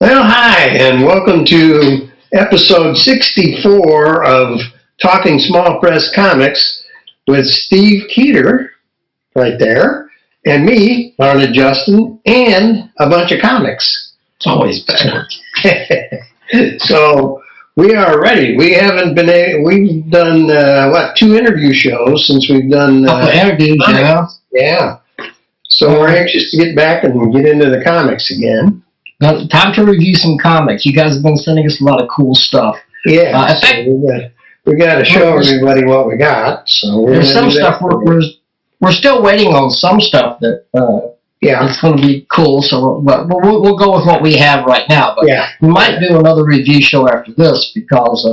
Well, hi, and welcome to episode 64 of Talking Small Press Comics with Steve Keeter, right there, and me, Larned Justin, and a bunch of comics. It's always better. So we are ready. We haven't been. We've done two interview shows since we've done. Interviews, yeah. So we're anxious to get back and get into the comics again. Now, time to review some comics. You guys have been sending us a lot of cool stuff. Yeah, we got to show everybody what we got. So there's some stuff we're still waiting on. Some stuff that it's going to be cool. So, but we'll go with what we have right now. But we might do another review show after this because,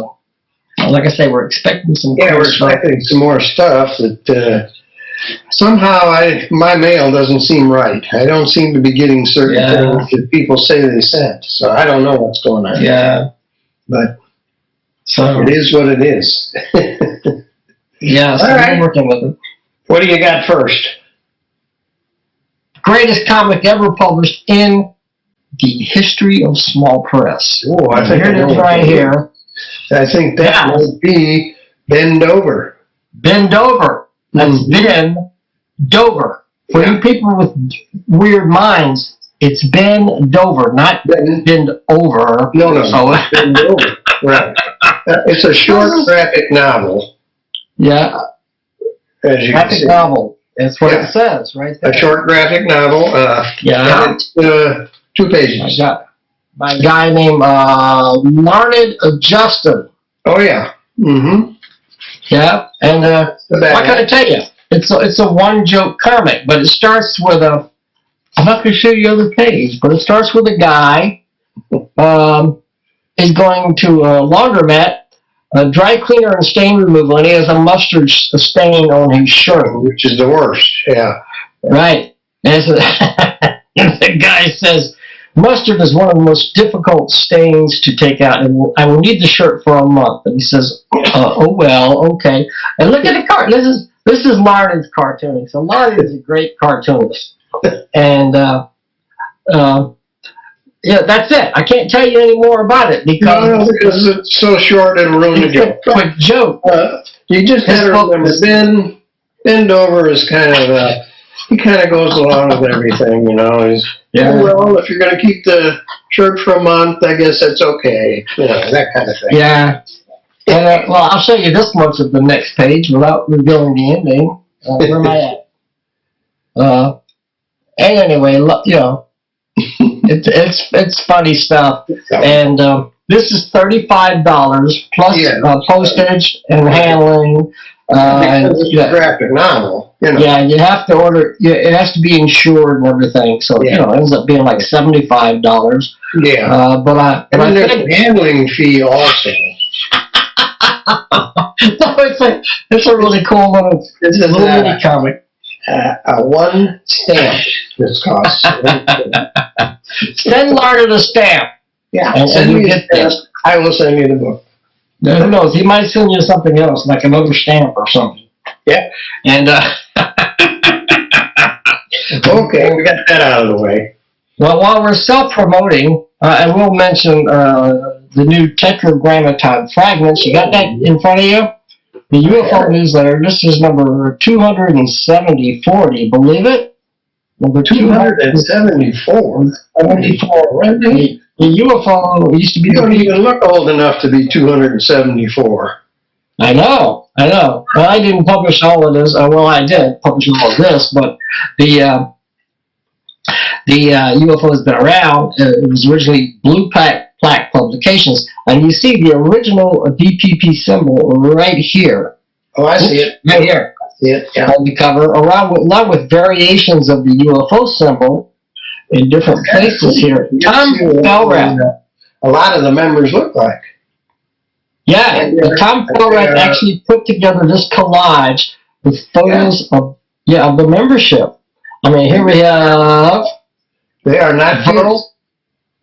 like I say, we're expecting some. Yeah, we're expecting some more stuff that. Somehow my mail doesn't seem right. I don't seem to be getting certain things that people say they sent. So I don't know what's going on. Yeah. But it is what it is. Yeah, so we're working with it. What do you got first? Greatest comic ever published in the history of small press. Oh, I think here it is right here. I think that would be Ben Dover. Ben Dover. That's Ben Dover. For you people with weird minds, it's Ben Dover, not Bend Over. No. Ben Dover. Right. It's a short graphic novel. Yeah. As you can see. Graphic novel. That's what it says, right there. A short graphic novel. And it's 2 pages. By a guy named Larned Justin. Oh, yeah. Mm-hmm. Yeah, and what can I tell you? It's a one-joke comic, but it starts with a. I'm not going to show you the other page, but it starts with a guy is going to a laundromat, a dry cleaner and stain removal, and he has a mustard stain on his shirt, which is the worst. Yeah, right. And the guy says, "Mustard is one of the most difficult stains to take out, and I will need the shirt for a month." And he says, "Oh well, okay." And look at the card. This is Larned's cartooning. So Larned is a great cartoonist, and that's it. I can't tell you any more about it because it's so short it'll ruin the joke. Quick joke. You just have to remember Ben Dover is kind of. He kind of goes along with everything, you know. Well, if you're going to keep the shirt for a month, I guess that's okay. You know, that kind of thing. Yeah. And, well, I'll show you this much of the next page without revealing the ending. Where am I at? And anyway, you know, it's funny stuff. And this is $35 plus postage and handling. It's a graphic novel. You know. Yeah, you have to order. It has to be insured and everything. So it ends up being like $75. Yeah. But there's a handling fee also. No, it's a really cool little mini comic. One stamp. This costs. Send Larned a stamp. Yeah. And you get this. I will send you the book. Who knows? He might send you something else, like another stamp or something. Yeah. And okay, we got that out of the way. Well, while we're self-promoting, and we'll mention the new Tetragrammaton fragments. You got that in front of you? The UFO newsletter. This is number 274. Do you believe it? Number 274. 74. Really? The UFO used to be. You don't even look old enough to be 274. I know. Well, I didn't publish all of this. Well, I did publish all of this, but the UFO has been around. It was originally Blue Plaque Publications, and you see the original DPP symbol right here. Oh, I see it. Right here. I see it. Yeah. On the cover, along with variations of the UFO symbol in different places here. Tom Felrath. A lot of the members look like. Yeah, Tom Felrath actually put together this collage with photos of the membership. I mean, here we have. They are not kids.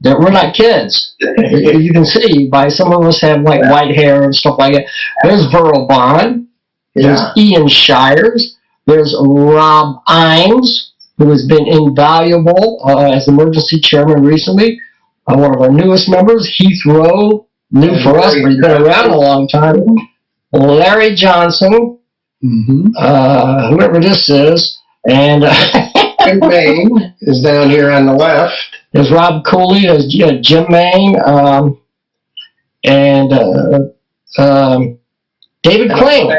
We're not kids. You can see by some of us have like white hair and stuff like that. There's Verl Bond. There's Ian Shires. There's Rob Imes, who has been invaluable as emergency chairman recently. one of our newest members, Heath Rowe, new for us, but he's been around a long time. Larry Johnson, whoever this is, and Jim Main is down here on the left. There's Rob Cooley, there's Jim Main, and David Kling.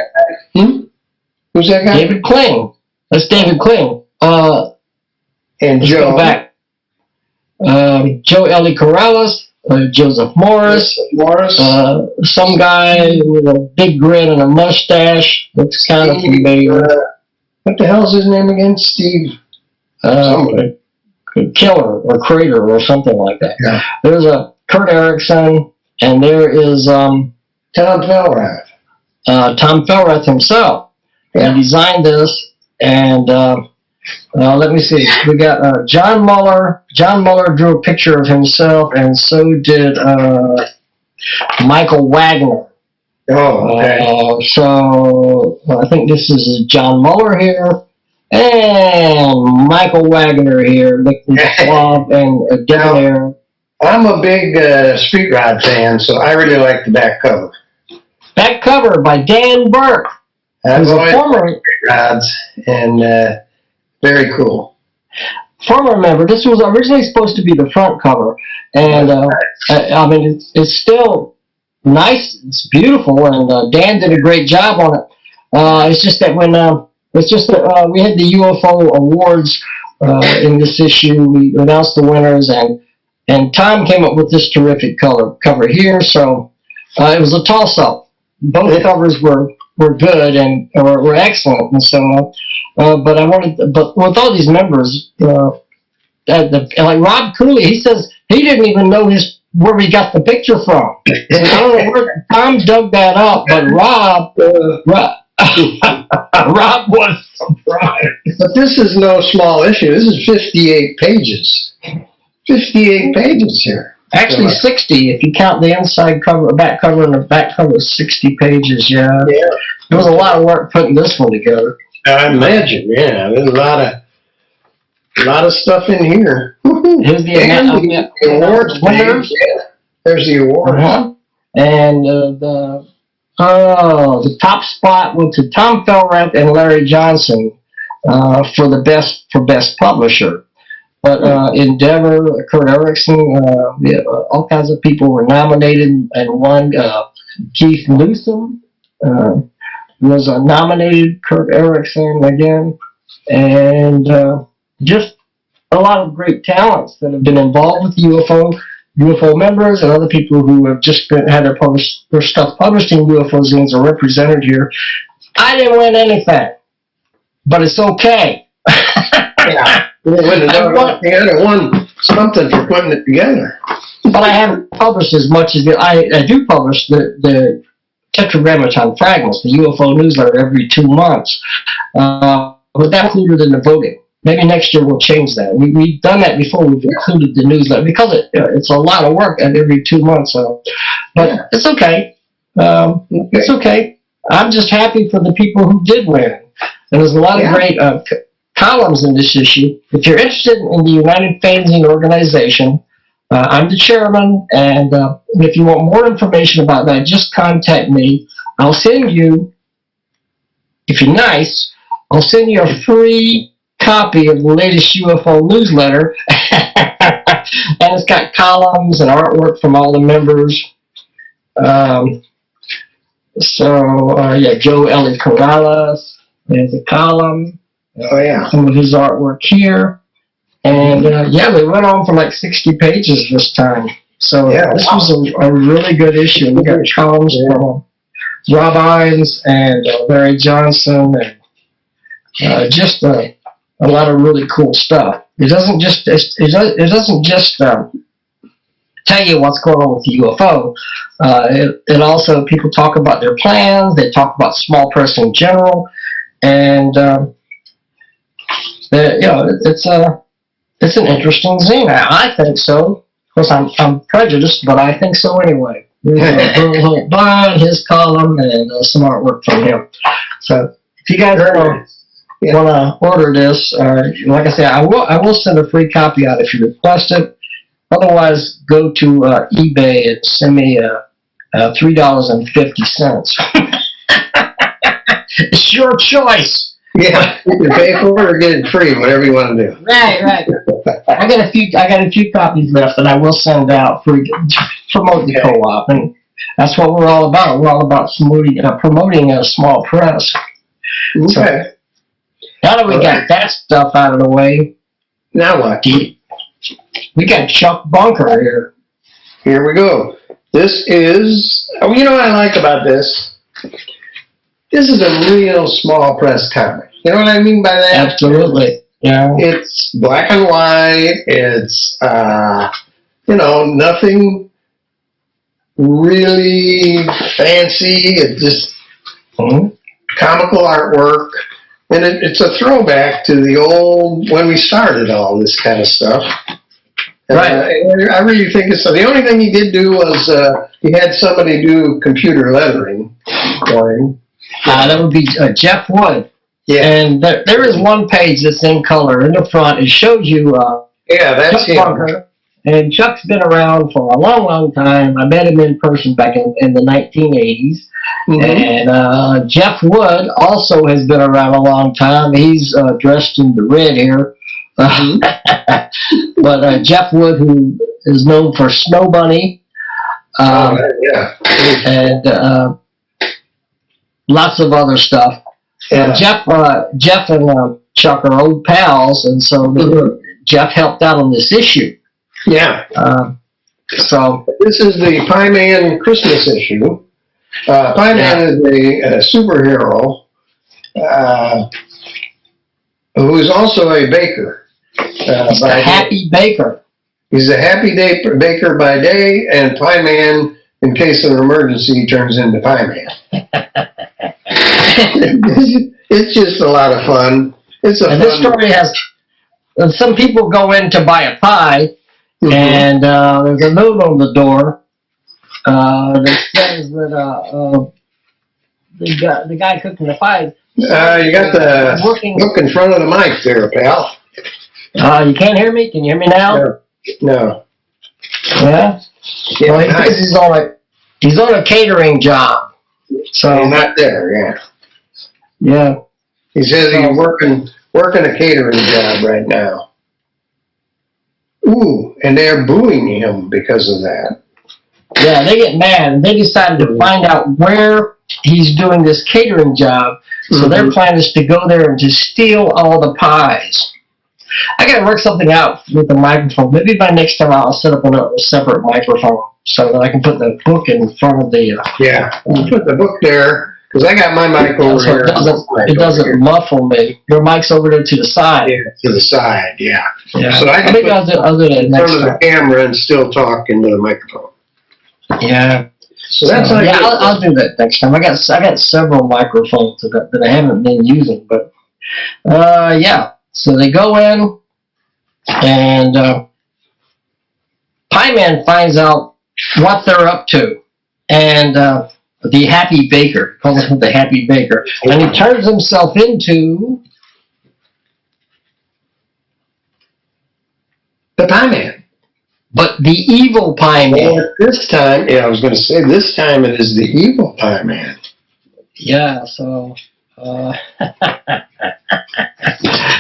Who's that guy? David Kling. That's David Kling. And Joe. Back. Joe Ellie Corrales, Joseph Morris, some guy with a big grin and a mustache. Looks kind of familiar. What the hell's his name again? Steve. Killer or Crater or something like that. Yeah. There's a Kurt Erickson, and there is Tom Felrath. Tom Felrath himself. Yeah. He designed this, and let me see. We got John Muller. John Muller drew a picture of himself, and so did Michael Wagner. Oh, okay. So I think this is John Muller here, and Michael Wagner here, licking the club and debonair. I'm a big Street Rod fan, so I really like the back cover. Back cover by Dan Burke. I've Who's a always former liked Street Rods, and very cool. Former member. This was originally supposed to be the front cover, and I mean it's still nice. It's beautiful, and Dan did a great job on it. It's just that when we had the UFO awards in this issue, we announced the winners, and Tom came up with this terrific cover here. So it was a toss-up. Both covers were good and were excellent, and so. But with all these members, like Rob Cooley, he says he didn't even know where we got the picture from. And I don't know where Tom dug that up, but Rob was surprised. But this is no small issue. This is 58 pages. 58 pages here. Actually, 60 if you count the inside cover, back cover, and the back cover is 60 pages. Yeah. There was a lot of work putting this one together. I imagine. Yeah, there's a lot of stuff in here. Here's the awards winners. Yeah. There's the award. And the top spot went to Tom Felrath and Larry Johnson for best publisher. But Endeavor, Kurt Erickson, all kinds of people were nominated and won. Keith Newsom was nominated. Kurt Erickson again, and just a lot of great talents that have been involved with UFO members, and other people who have just had their stuff published in UFO zines are represented here. I didn't win anything, but it's okay. Yeah. I won something for putting it together. But I haven't published as much as I do publish the Tetragrammaton Fragments, the UFO newsletter, every 2 months. But that included in the voting. Maybe next year we'll change that. We've done that before. We've included the newsletter because it's a lot of work and every 2 months. But it's okay. It's okay. I'm just happy for the people who did win. And there's a lot of great columns in this issue. If you're interested in the United Fanzine Organization, I'm the chairman, and if you want more information about that, just contact me. I'll send you, if you're nice, I'll send you a free copy of the latest UFO newsletter, and it's got columns and artwork from all the members. Joe Ellie Corrales, there's a column. Oh, yeah. Some of his artwork here. And, they went on for like 60 pages this time. So this was a really good issue. We got columns from Rob Ines and Larry Johnson, and just a lot of really cool stuff. It doesn't just tell you what's going on with the UFO. It also, people talk about their plans. They talk about small press in general, and it's an interesting zine. I think so. Of course, I'm prejudiced, but I think so anyway. There's Byrne, his column, and some artwork from him. So if you guys want to order this, like I say, I will send a free copy out if you request it. Otherwise, go to eBay and send me $3.50. It's your choice. Yeah, you can pay for it or get it free, whatever you want to do. Right. I got a few copies left that I will send out to promote the co-op, and that's what we're all about. We're all about promoting a small press. Okay. So, now that we got that stuff out of the way, Now what? we got Chuck Bunker here. Here we go. This is, you know what I like about this? This is a real small press comic. You know what I mean by that? Absolutely. Yeah. It's black and white. It's, nothing really fancy. It's just comical artwork. And it's a throwback to the old, when we started all this kind of stuff. Right. I really think it's, the only thing he did do was he had somebody do computer lettering for him. That would be Jeff Wood. Yeah. And there is one page that's in color in the front. It shows you That's Chuck him. Bunker. And Chuck's been around for a long time. I met him in person back in the 1980s. Mm-hmm. And Jeff Wood also has been around a long time. He's dressed in the red here. But Jeff Wood, who is known for Snow Bunny. Yeah. And lots of other stuff. Yeah. Jeff and Chuck are old pals, and so Jeff helped out on this issue. Yeah. So this is the Pie Man Christmas issue. Pie Man is a superhero who is also a baker. he's a happy baker. He's a happy baker by day, and Pie Man, in case of an emergency, turns into Pie Man. It's just a lot of fun. This story has some people go in to buy a pie, and there's a note on the door that says that the guy cooking the pie. You got the book in front of the mic there, pal. You can't hear me? Can you hear me now? No. Yeah? Well, Nice. he's on a catering job. So He's not there, yeah. He says he's working a catering job right now. Ooh, and they're booing him because of that. Yeah, they get mad, and they decided to find out where he's doing this catering job. So their plan is to go there and to steal all the pies. I got to work something out with the microphone. Maybe by next time I'll set up a separate microphone so that I can put the book in front of the. You put the book there because I got my mic over so here. It doesn't muffle me. Your mic's over there to the side. Yeah, to the side. Yeah. Yeah. So I can Maybe put I'll do that in next front of the time. camera and still talk into the microphone. Yeah. So that's how I'll do that next time. I got several microphones that I haven't been using, but yeah. So they go in, and Pie Man finds out what they're up to, and the Happy Baker, calls him the Happy Baker, and he turns himself into the Pie Man. But the evil Pie Man. Well, this time, I was going to say, this time it is the evil Pie Man. Yeah, so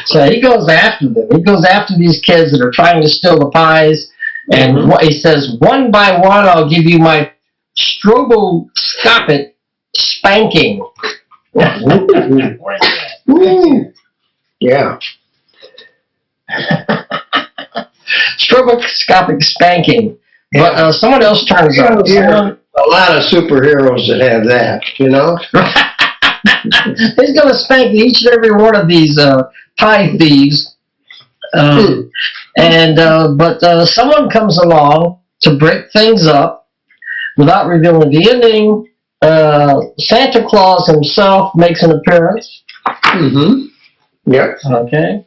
so he goes after them. He goes after these kids that are trying to steal the pies, and he says, one by one, I'll give you my stroboscopic spanking. Ooh. Yeah. Stroboscopic spanking. But someone else turns up. A lot of superheroes that have that, you know? He's going to spank each and every one of these pie thieves. But someone comes along to break things up without revealing the ending. Santa Claus himself makes an appearance. Yep. Okay.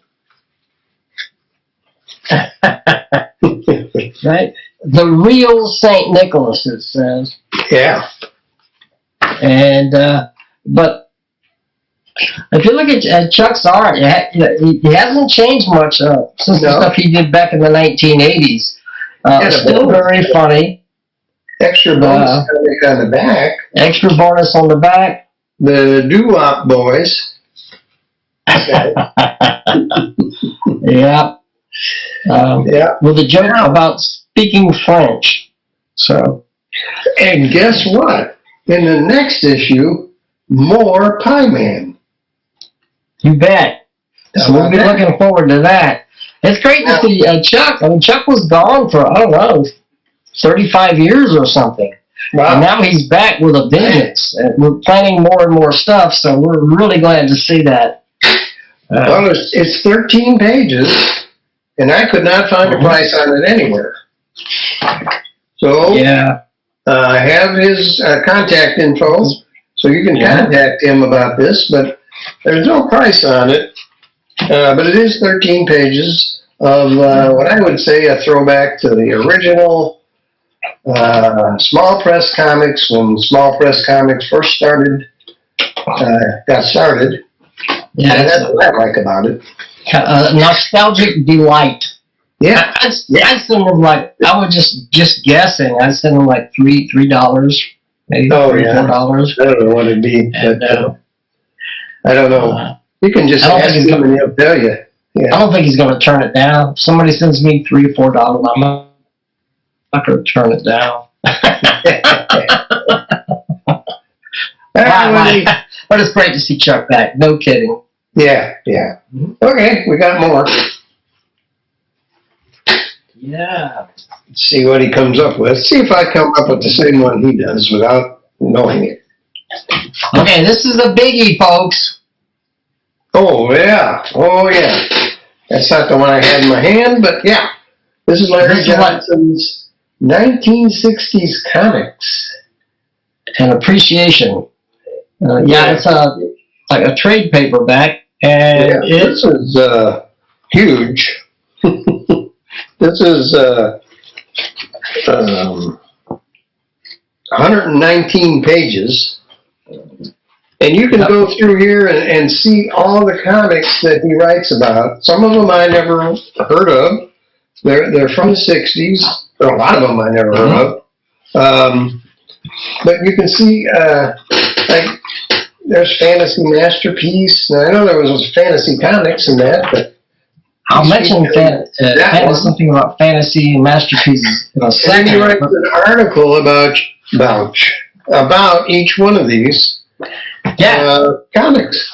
Right? The real St. Nicholas, it says. Yeah. And, but if you look at Chuck's art, he hasn't changed much since the stuff he did back in the 1980s. Still very funny. Extra bonus comic on the back. Extra bonus on the back. The Doo-Wop Boys. Okay. Yeah. With a joke about speaking French. So. And guess what? In the next issue, more Pie Man. You bet. So we'll be looking forward to that. It's great to see Chuck. I mean, Chuck was gone for, I don't know, 35 years or something. Wow. And now he's back with a vengeance. We're planning more and more stuff, so we're really glad to see that. Well, it's 13 pages, and I could not find a price on it anywhere. So I have his contact info, so you can contact him about this, but there's no price on it. But it is 13 pages of what I would say a throwback to the original Small Press Comics, when Small Press Comics first got started. Yeah, and that's what I like about it. Nostalgic delight. Yeah. I sent them like, I was just guessing. I sent them like $3, maybe $4. I don't know what it'd be, but I don't know. You can just ask him and he'll tell you. Yeah. I don't think he's going to turn it down. If somebody sends me $3 or $4, I'm not going to turn it down. But it's great to see Chuck back. No kidding. Yeah. Okay, we got more. Yeah. Let's see what he comes up with. See if I come up with the same one he does without knowing it. Okay, this is a biggie, folks. Oh, yeah. That's not the one I had in my hand, but yeah. This is Larned Justin's 1960s comics. An appreciation. It's like a trade paperback, and this is huge. This is 119 pages. And you can go through here and see all the comics that he writes about. Some of them I never heard of. They're from the 60s. A lot of them I never heard of. But you can see, like, there's Fantasy Masterpiece. Now, I know there was Fantasy Comics in that, but I'll mention something about Fantasy Masterpieces in a second. And he writes an article about each one of these. Comics.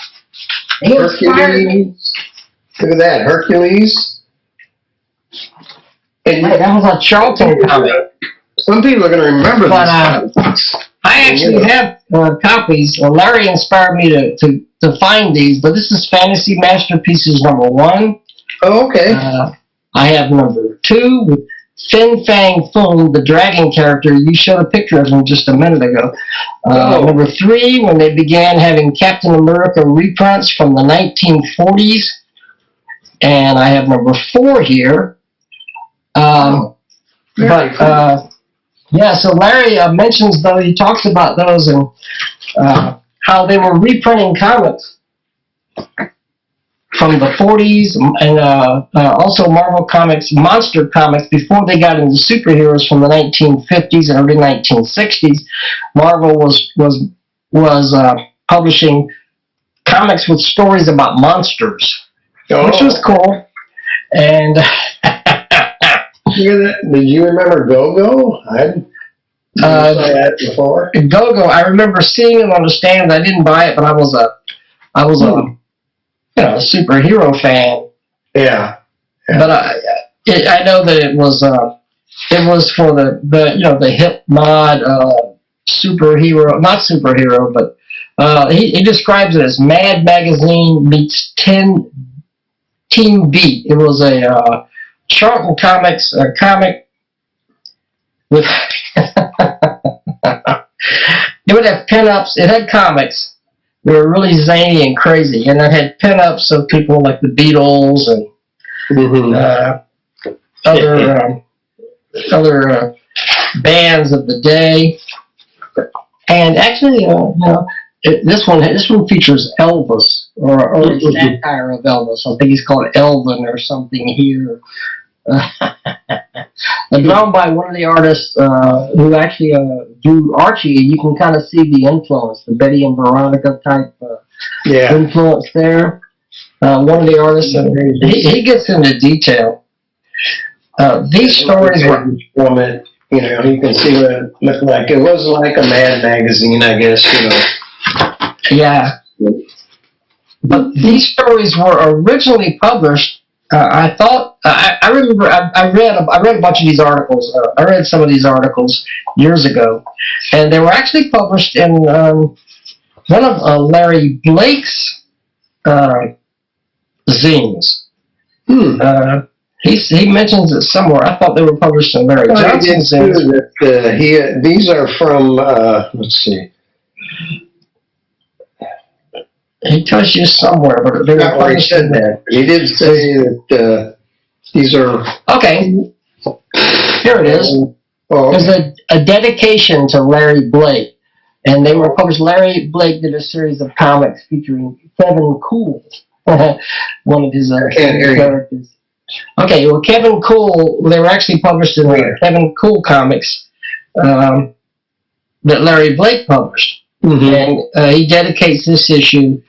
Hercules. Look at that, Hercules. And that was a Charlton comic. Some people are going to remember this. I actually have copies. Larry inspired me to find these, but this is Fantasy Masterpieces #1. Oh, okay. I have #2 with Fin Fang Foom, the dragon character. You showed a picture of him just a minute ago. #3, when they began having Captain America reprints from the 1940s. And I have #4 here. So Larry mentions, though, he talks about those and how they were reprinting comics from the 40s and also Marvel Comics, Monster Comics, before they got into superheroes from the 1950s and early 1960s. Marvel was publishing comics with stories about monsters, which was cool. And did you remember Go-Go? I saw that before. Go-Go, I remember seeing it on the stand. I didn't buy it, but I was a superhero fan. Yeah. But I know that it was for the hip mod superhero, not superhero, but he describes it as Mad Magazine meets Team Beat. It was a Charlton Comics comic with it would have pinups. It had comics. They were really zany and crazy, and it had pinups of people like the Beatles and other bands of the day. And actually, this one features Elvis or a satire of Elvis. I think he's called Elvin or something here. Drawn by one of the artists who actually drew Archie. You can kind of see the influence, the Betty and Veronica type influence there. One of the artists, and he gets into detail. These stories were from it. You know, you can see what it looked like. It was like a Mad magazine, I guess. You know. Yeah. But these stories were originally published. I thought I remember I read a bunch of these articles. I read some of these articles years ago, and they were actually published in one of Larry Blake's zines. He mentions it somewhere. I thought they were published in Larry Johnson's zines. These are from let's see. He tells you somewhere, but they were published in there. He did say that these are... Okay. Here it is. There's a dedication to Larry Blake. And they were published. Larry Blake did a series of comics featuring Kevin Cool, one of his characters. Okay, well, Kevin Cool, they were actually published in Kevin Cool comics that Larry Blake published. And he dedicates this issue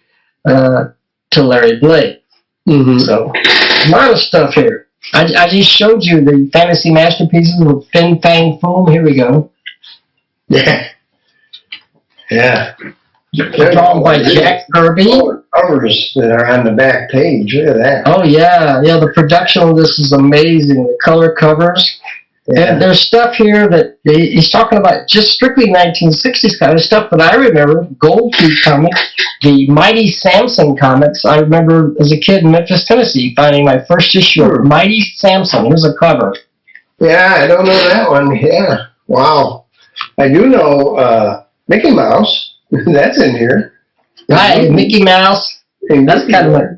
to Larry Blake. So, a lot of stuff here. I just showed you the fantasy masterpieces with Fin Fang Foom. Here we go. Yeah. Drawn by Jack Kirby. Covers that are on the back page. Look at that. Oh, yeah. Yeah, the production of this is amazing. The color covers. Yeah. And there's stuff here that he's talking about just strictly 1960s kind of stuff that I remember. Gold Tooth comics, the Mighty Samson comics. I remember as a kid in Memphis, Tennessee, finding my first issue of Mighty Samson. Here's a cover. Yeah, I don't know that one. Yeah. Wow. I do know Mickey Mouse. That's in here. Right, Mickey Mouse. That's kind of an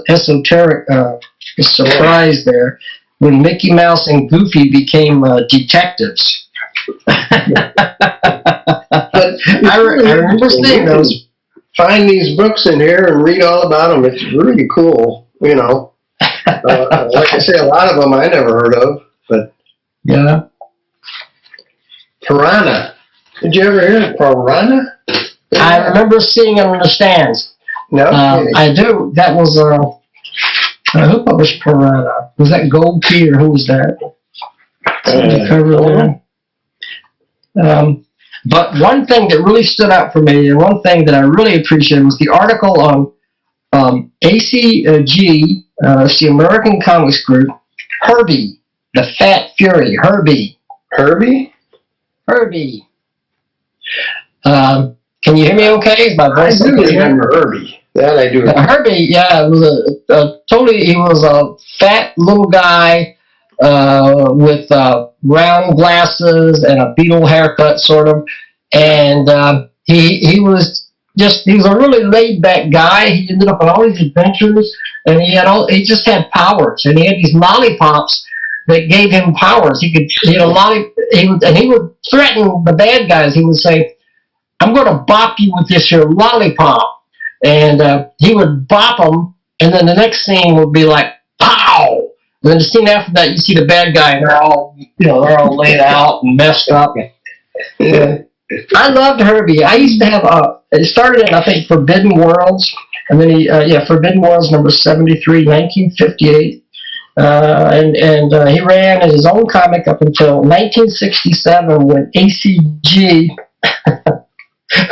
esoteric surprise there. When Mickey Mouse and Goofy became detectives. But I remember seeing those. Find these books in here and read all about them. It's really cool, you know. Like I say, a lot of them I never heard of, but... Yeah. Piranha. Did you ever hear of Piranha? I remember seeing them on the stands. No? I do. That was... who published Piranha? Was that Gold Key or who was that? But one thing that really stood out for me, and one thing that I really appreciated, was the article on ACG, it's the American Comics Group, Herbie, the Fat Fury, Herbie. Herbie? Herbie. Can you hear me okay? My voice I do remember Herbie. That I do. Herbie, yeah, it was he was a fat little guy with round glasses and a Beatle haircut, sort of, and he was a really laid back guy. He ended up on all these adventures, and he just had powers, and he had these lollipops that gave him powers. He would threaten the bad guys. He would say, "I'm going to bop you with this your lollipop." And he would bop them, and then the next scene would be like, pow! And then the scene after that, you see the bad guy, and they're all laid out and messed up. I loved Herbie. I used to have, it started in, I think, Forbidden Worlds, and then Forbidden Worlds number 73, 1958. And he ran as his own comic up until 1967 when ACG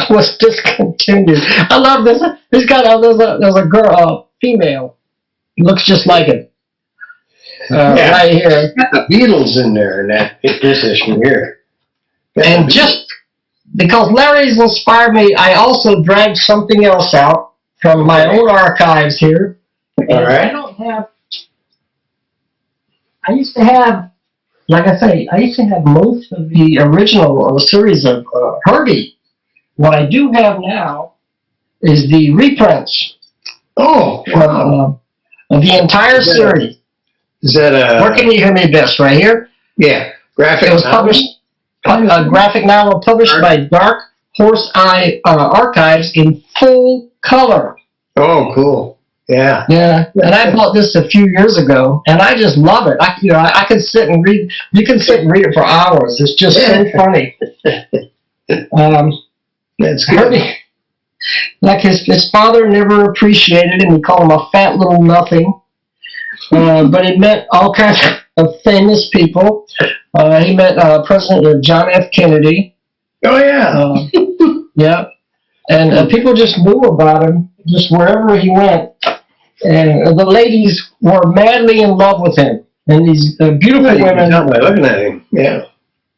was discontinued. I love this. This guy, there's a girl, female, looks just like him. Right here. Got the Beatles in there in this issue here. And just because Larry's inspired me, I also dragged something else out from my own archives here. All right. I used to have, like I say, most of the original series of Herbie. What I do have now is the reprints of the entire series. Is that where can you hear me best? Right here? Yeah. Graphic It was published, graphic novel published by Dark Horse Eye Archives in full color. Oh, cool. Yeah. Yeah, and I bought this a few years ago, and I just love it. I could sit and read. You can sit and read it for hours. It's just so funny. That's good. Like his father never appreciated him. He called him a fat little nothing. But he met all kinds of famous people. He met President John F. Kennedy. Oh, yeah. Yeah. And people just knew about him just wherever he went. And the ladies were madly in love with him. And these beautiful women. By looking at him. Yeah.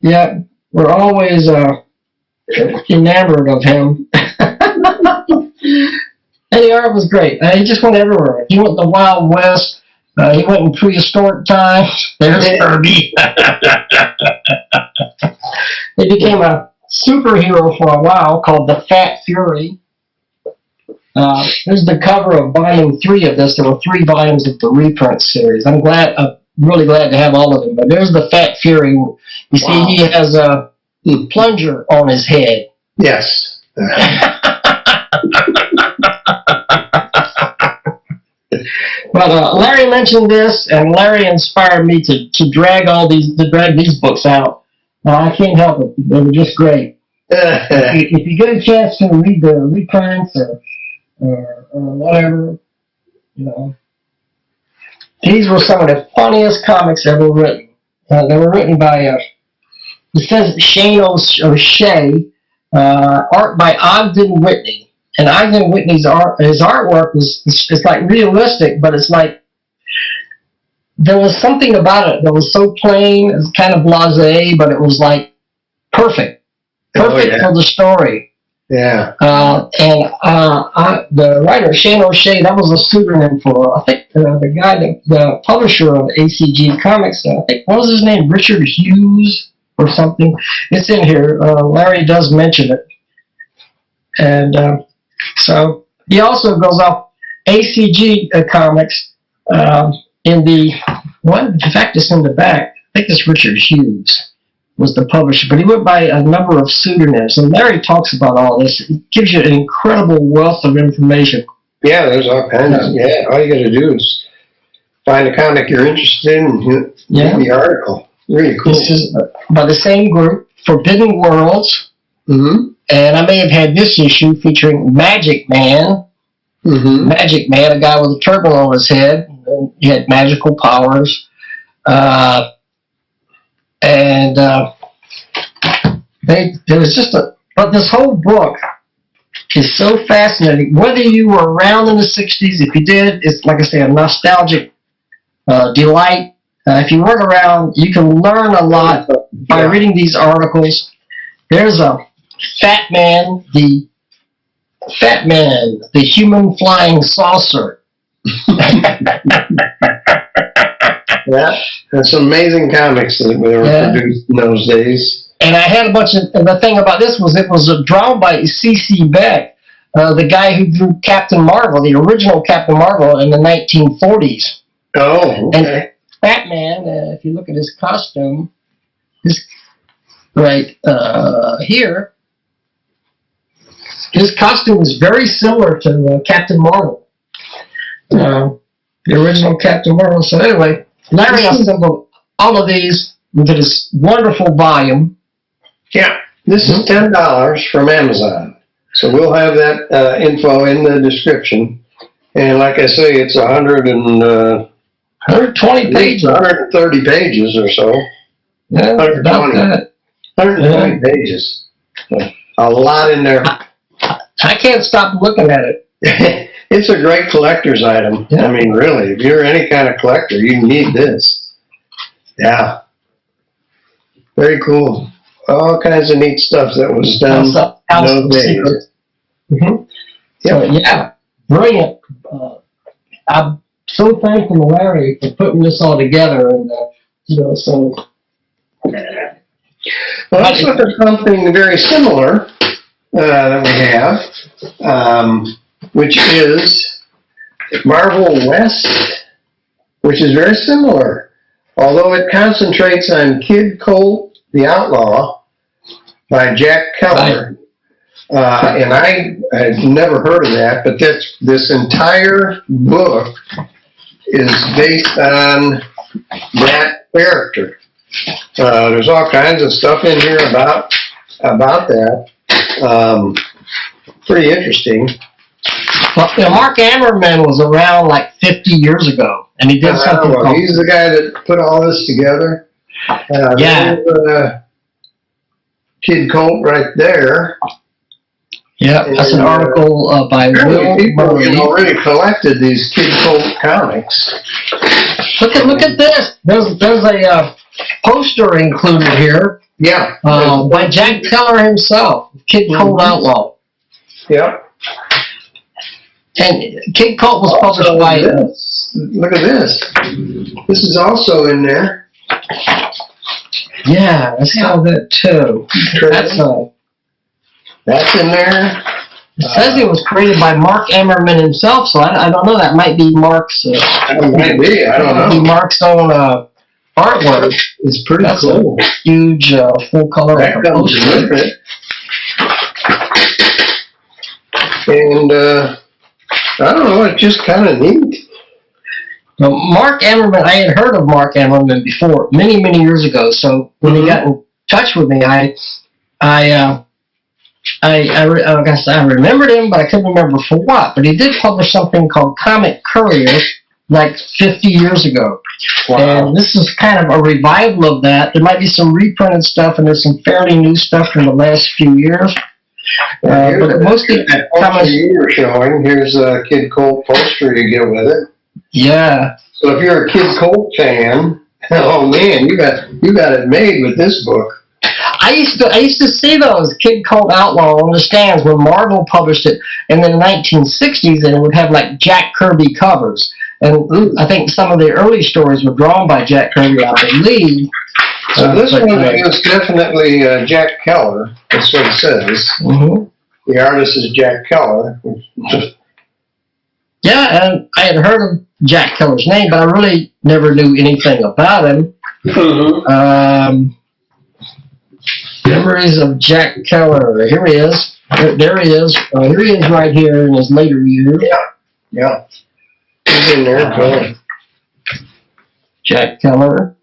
Yeah. Were always enamored of him. And the art was great. He just went everywhere. He went in the Wild West. He went in prehistoric times. There's Herbie. He became a superhero for a while called the Fat Fury. This is the cover of volume 3 of this. There were 3 volumes of the reprint series. I'm really glad to have all of them. But there's the Fat Fury. You see, he has a plunger on his head. Yes. But Larry mentioned this, and Larry inspired me to drag these books out. I can't help it; they were just great. If you get a chance to read the reprints or whatever, these were some of the funniest comics ever written. They were written by it says Shane O'Shea, art by Ogden Whitney. And Ogden Whitney's his artwork is like realistic, but it's like there was something about it that was so plain, it was kind of blasé, but it was like perfect for the story. Yeah. The writer Shane O'Shea, that was a pseudonym for I think the publisher of ACG Comics. I think what was his name, Richard Hughes or something. It's in here. Larry does mention it, and. So he also goes off ACG Comics in fact it's in the back. I think it's Richard Hughes was the publisher, but he went by a number of pseudonyms. And Larry talks about all this. It gives you an incredible wealth of information. Yeah, there's all kinds of, all you got to do is find a comic you're interested in and read the article. Really cool. This is by the same group, Forbidden Worlds. Mm-hmm. And I may have had this issue featuring Magic Man. Mm-hmm. Magic Man, a guy with a turban on his head. He had magical powers. There was just but this whole book is so fascinating. Whether you were around in the 60s, if you did, it's like I say, a nostalgic delight. If you weren't around, you can learn a lot by reading these articles. There's a Fat Man, the human flying saucer. Yeah, that's some amazing comics that were produced in those days. And I had a bunch of, and the thing about this was it was drawn by C.C. Beck, the guy who drew Captain Marvel, the original Captain Marvel in the 1940s. Oh, okay. And Fat Man, if you look at his costume, here, his costume is very similar to Captain Marvel, the original Captain Marvel. So anyway, Larry assembled all of these into this wonderful volume. Yeah, this is $10 from Amazon. So we'll have that info in the description. And like I say, it's 120 pages. 130 pages or so. Yeah, 120. 120 pages. A lot in there. I can't stop looking at it. It's a great collector's item. Yeah. I mean, really, if you're any kind of collector, you need this. Yeah. Very cool. All kinds of neat stuff that was done in those days. Mm-hmm. So, yeah, brilliant. I'm so thankful to Larry for putting this all together. And, so. Well, let's look at something very similar that we have, which is Marvel West, which is very similar, although it concentrates on Kid Colt the Outlaw by Jack Keller. And I had never heard of that, but this entire book is based on that character. There's all kinds of stuff in here about that. Pretty interesting. Well, Mark Ammerman was around like 50 years ago, and he did something called... He's the guy that put all this together. Yeah. Kid Colt right there. Yeah, that's an article by Will people Murray. already collected these Kid Colt comics. Look at this. There's a poster included here. Yeah. By Jack Keller himself, Kid Colt Outlaw. Yeah. And Kid Colt was published by... Look at this. This is also in there. Yeah, I saw that too. That's in there. It says it was created by Mark Ammerman himself, so I don't know. That might be Mark's. That might be. I don't know. Be Mark's own artwork. It's pretty cool. A huge full color poster. And I don't know. It's just kind of neat. Now, Mark Ammerman, I had heard of Mark Ammerman before, many years ago. So when he got in touch with me, I guess I remembered him, but I couldn't remember for what. But he did publish something called Comic Courier like 50 years ago. Wow. And this is kind of a revival of that. There might be some reprinted stuff, and there's some fairly new stuff from the last few years. But mostly the poster you were showing. Here's a Kid Colt poster you get with it. Yeah. So if you're a Kid Colt fan, oh man, you got it made with this book. I used to see those Kid Colt Outlaw on the stands when Marvel published it in the 1960s, and it would have like Jack Kirby covers. And I think some of the early stories were drawn by Jack Kirby, I believe. So this one is definitely Jack Keller. That's what it says. Mm-hmm. The artist is Jack Keller. Yeah, and I had heard of Jack Keller's name, but I really never knew anything about him. Mm-hmm. Memories of Jack Keller. Here he is. There he is. Here he is right here in his later years. Yeah. He's in there. Jack Keller.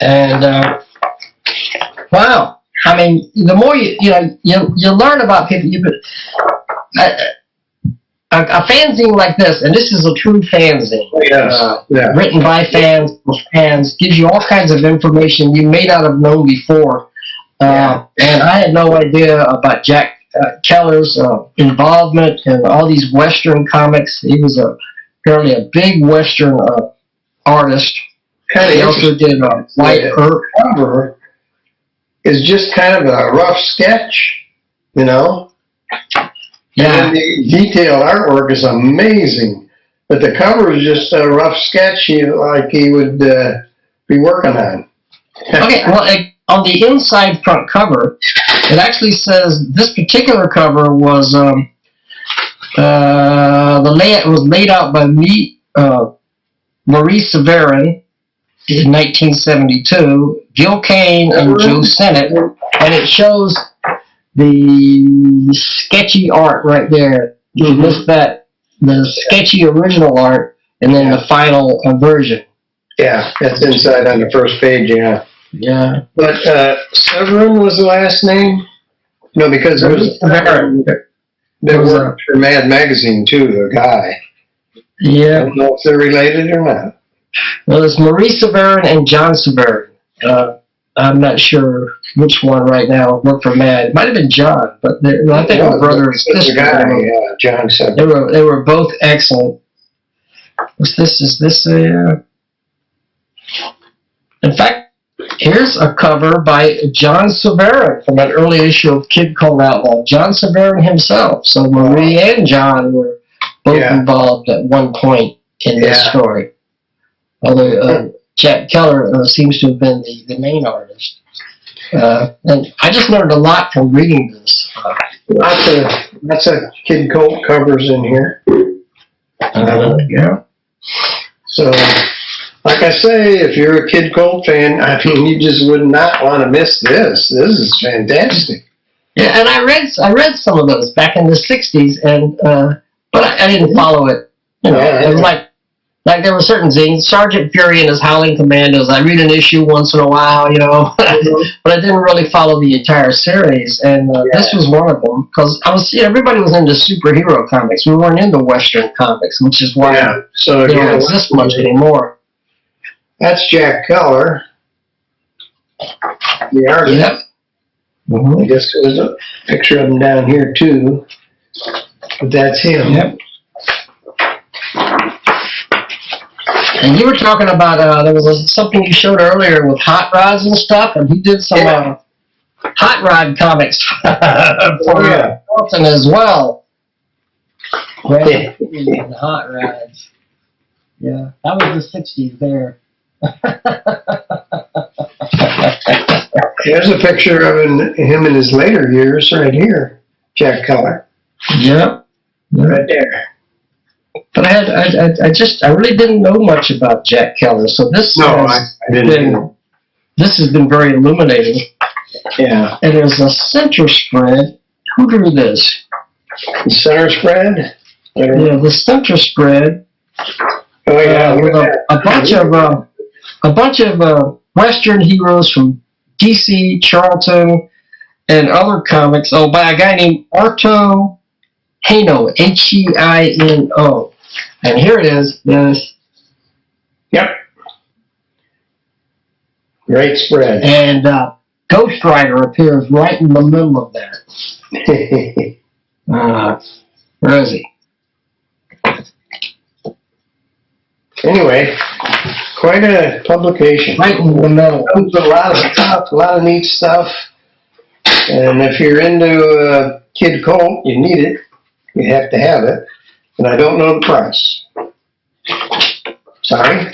And, wow. I mean, the more you learn about people, a fanzine like this, and this is a true fanzine, written by fans, gives you all kinds of information you may not have known before. And I had no idea about Jack Keller's involvement in all these Western comics. He was apparently a big Western artist. He also did White Earth. Cover is just kind of a rough sketch, you know? Yeah. And the detailed artwork is amazing, but the cover is just a rough sketch like he would be working on. Okay, well, on the inside front cover, it actually says this particular cover was laid out by Marie Severin in 1972, Gil Kane and Joe Sennett, and it shows the sketchy art right there. You missed that, the sketchy original art, and then the final version. Yeah, that's inside on the first page, yeah. Yeah. But Severin was the last name? No, because there was Severin that worked for Mad Magazine too, the guy. Yeah. I don't know if they're related or not. Well, there's Marie Severin and John Severin. I'm not sure which one right now worked for Mad. It might have been John, but I think they were brother and sister. Yeah, John Severin. They were both excellent. What's this? Is this a... In fact, here's a cover by John Severin from an early issue of Kid Colt Outlaw. John Severin himself. So Marie and John were both involved at one point in this story. Although Jack Keller seems to have been the main artist. And I just learned a lot from reading this. Lots of Kid Colt covers in here. Yeah. So like I say, if you're a Kid Colt fan, I mean, you just would not want to miss this. This is fantastic. Yeah, and I read some of those back in the '60s, and but I didn't follow it. You know, it was like there were certain things. Sergeant Fury and his Howling Commandos. I read an issue once in a while, you know, but I didn't really follow the entire series. And this was one of them because everybody was into superhero comics. We weren't into Western comics, which is why so they don't exist much anymore. That's Jack Keller, the artist. Yep. I guess there's a picture of him down here too, but that's him. Yep. And you were talking about there was something you showed earlier with hot rods and stuff, and he did some hot rod comics for Orphan as well. Yeah. The hot rods. Yeah, that was the '60s there. There's a picture of him in his later years right here, Jack Keller. Yep. Right there. But I really didn't know much about Jack Keller, so this this has been very illuminating. Yeah. And there's a center spread. Who drew this? The center spread? Yeah, the center spread. Oh yeah, with a bunch of Western heroes from DC, Charlton, and other comics. Oh, by a guy named Arto Hino, Heino. And here it is. Yep. Great spread. And Ghost Rider appears right in the middle of that. Where is he? Anyway, quite a publication. Right in the middle. Comes with a lot of stuff, a lot of neat stuff. And if you're into Kid Colt, you need it. You have to have it. And I don't know the price. Sorry.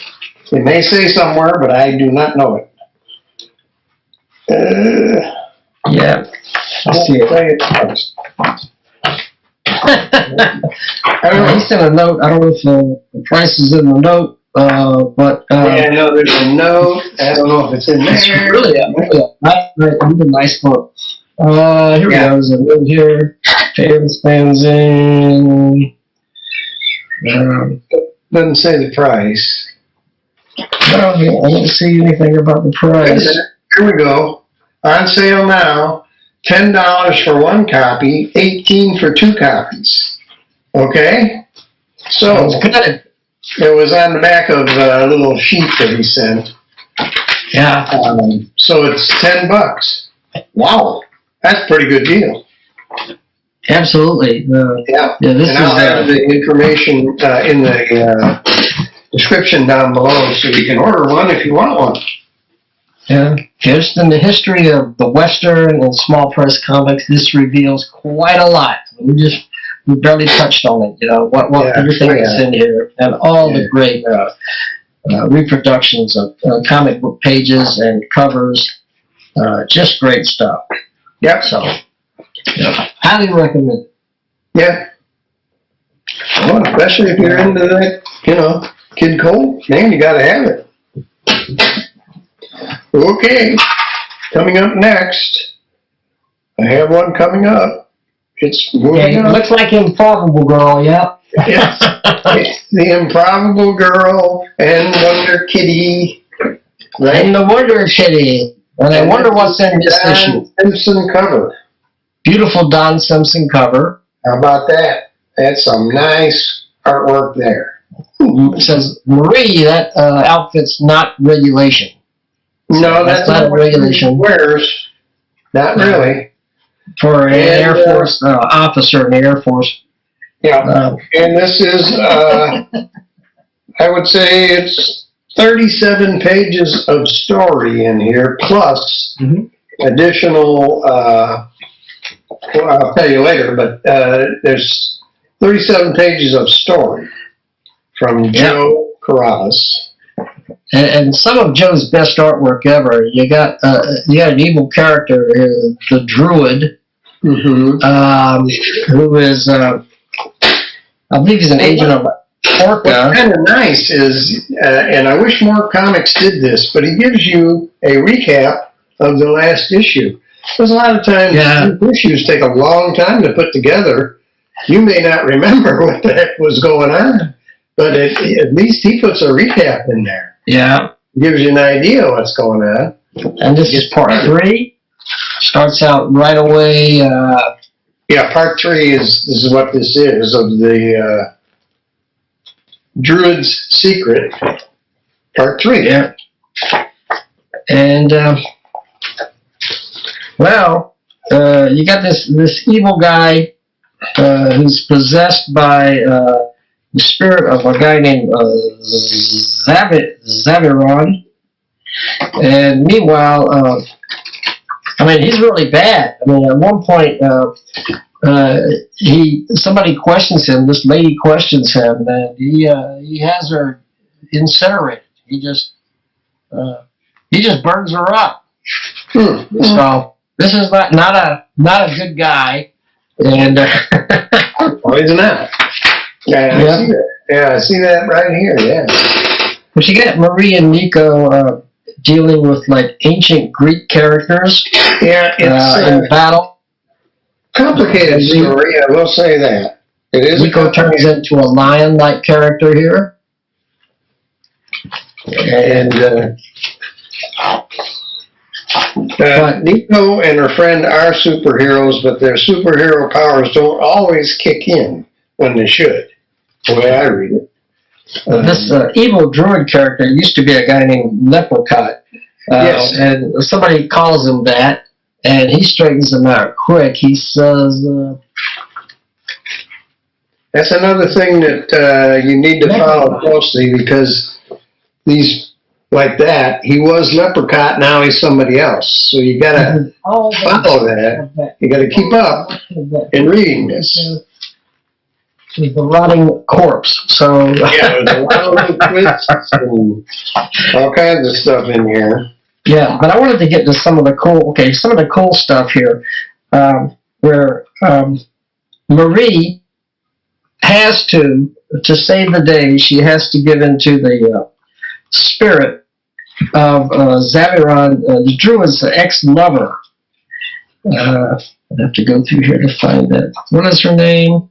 It may say somewhere, but I do not know it. Yeah. I see it. I don't know. He sent a note. I don't know if the price is in the note, but yeah, I know there's a note. I don't know if it's in there. It's really a nice book. Here we go. There's a note here. James Fanzine. Doesn't say the price. No, I don't see anything about the price. Here we go. On sale now. $10 for one copy, $18 for two copies. Okay? So, it was on the back of a little sheet that he sent. Yeah. So it's $10. Wow. That's a pretty good deal. Absolutely. This and I'll have the information in the description down below so you can order one if you want one. Yeah, just in the history of the Western and small press comics, this reveals quite a lot. We barely touched on it, you know, what everything that's in here, and all the great reproductions of comic book pages and covers, just great stuff. Yep. So, highly recommend it. Yeah. Well, especially if you're into that, you know, Kid Colt, man, you gotta have it. Okay, coming up next, I have one coming up. It's moving up. Looks like Improbable Girl, yeah. It's the Improbable Girl and Wonder Kitty. Right? And the Wonder Kitty. And I wonder what's in this issue. Simpson cover. Beautiful Don Simpson cover. How about that? That's some nice artwork there. It says, Marie, that outfit's not regulation. No, that's not regulation. Wears. Not really. For an Air Force officer in the Air Force. Yeah. And this is, I would say it's 37 pages of story in here, plus additional, well, I'll tell you later, but there's 37 pages of story from Joe Corrales. And some of Joe's best artwork ever. You got an evil character here, the Druid, who is, I believe he's an agent of Orca. What's kind of nice is, and I wish more comics did this, but he gives you a recap of the last issue. Because a lot of times issues take a long time to put together. You may not remember what the heck was going on, but at least he puts a recap in there. Yeah. Gives you an idea of what's going on. And this is part 3. Starts out right away. Yeah, part 3 this is what this is of the Druid's Secret. Part 3. Yeah. And you got this evil guy who's possessed by the spirit of a guy named Zaviron. And meanwhile, he's really bad. I mean, at one point, somebody questions him. This lady questions him, and he has her incinerated. He just burns her up. So this is not a good guy. And oh, he's not. Yeah, I see that. Yeah, I see that right here. Yeah. But you got Marie and Nico dealing with like ancient Greek characters. Yeah, it's in battle. Complicated story. I will say that it is. Nico turns into a lion-like character here, and Nico and her friend are superheroes, but their superhero powers don't always kick in when they should. The way I read it. This evil druid character used to be a guy named Leprechaun. Yes. And somebody calls him that, and he straightens him out quick. He says... That's another thing that you need to follow closely, because these, like that, he was Leprechaun, now he's somebody else. So you gotta follow that. You gotta keep up in reading this. He's a rotting corpse. So yeah, there's a lot of little twists and all kinds of stuff in here. Yeah, but I wanted to get to some of the cool stuff here, where Marie has to save the day, she has to give into the spirit of Zaviron, the druid's ex-lover. I have to go through here to find it. What is her name?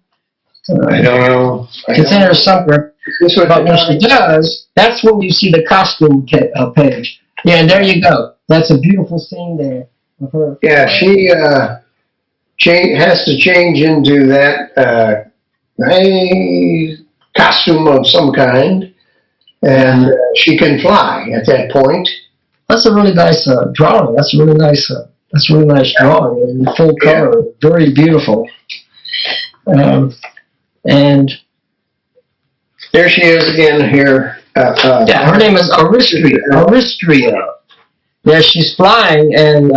I don't know. It's in her somewhere. But when she does, that's when you see the costume page. Yeah, and there you go. That's a beautiful scene there of her. Yeah, she has to change into that a costume of some kind, and she can fly at that point. That's a really nice drawing. That's a really nice drawing in full color. Yeah. Very beautiful. And there she is again here. Yeah, her name is Aristria. Yeah, she's flying, and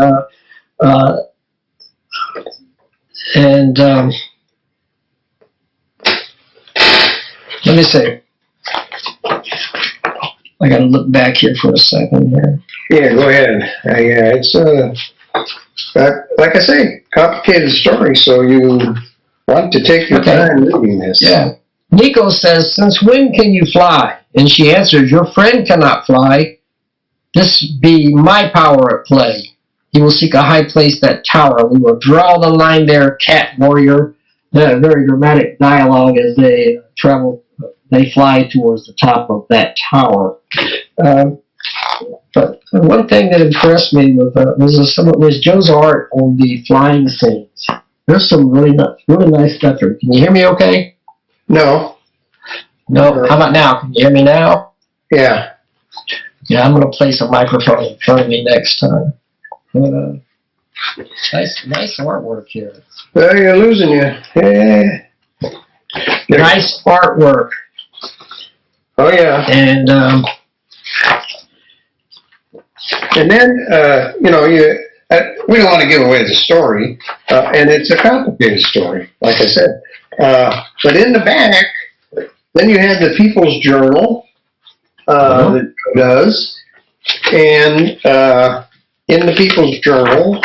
let me see. I gotta look back here for a second here. Yeah, go ahead. Yeah, it's like I say, complicated story, so you want to take your time reading this. Yeah. Nico says, "Since when can you fly?" And she answers, "Your friend cannot fly. This be my power at play. He will seek a high place, that tower. We will draw the line there, cat warrior." Very dramatic dialogue as they travel. They fly towards the top of that tower. But one thing that impressed me was Joe's art on the flying scenes. There's some really nice stuff here. Can you hear me okay? No. No? How about now? Can you hear me now? Yeah. Yeah, I'm going to place a microphone in front of me next time. Nice artwork here. Well, you're losing you. Yeah. Nice artwork. Oh, yeah. And then, we don't want to give away the story, and it's a complicated story, like I said. But in the back, then you have the People's Journal that does, and in the People's Journal,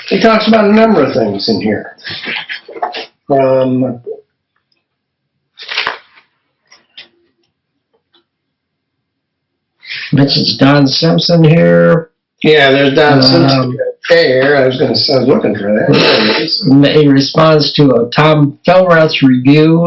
he talks about a number of things in here. from mentions Don Simpson here. Yeah, there's Don Simpson there. I was looking for that. There it is. He responds to a Tom Felrath's review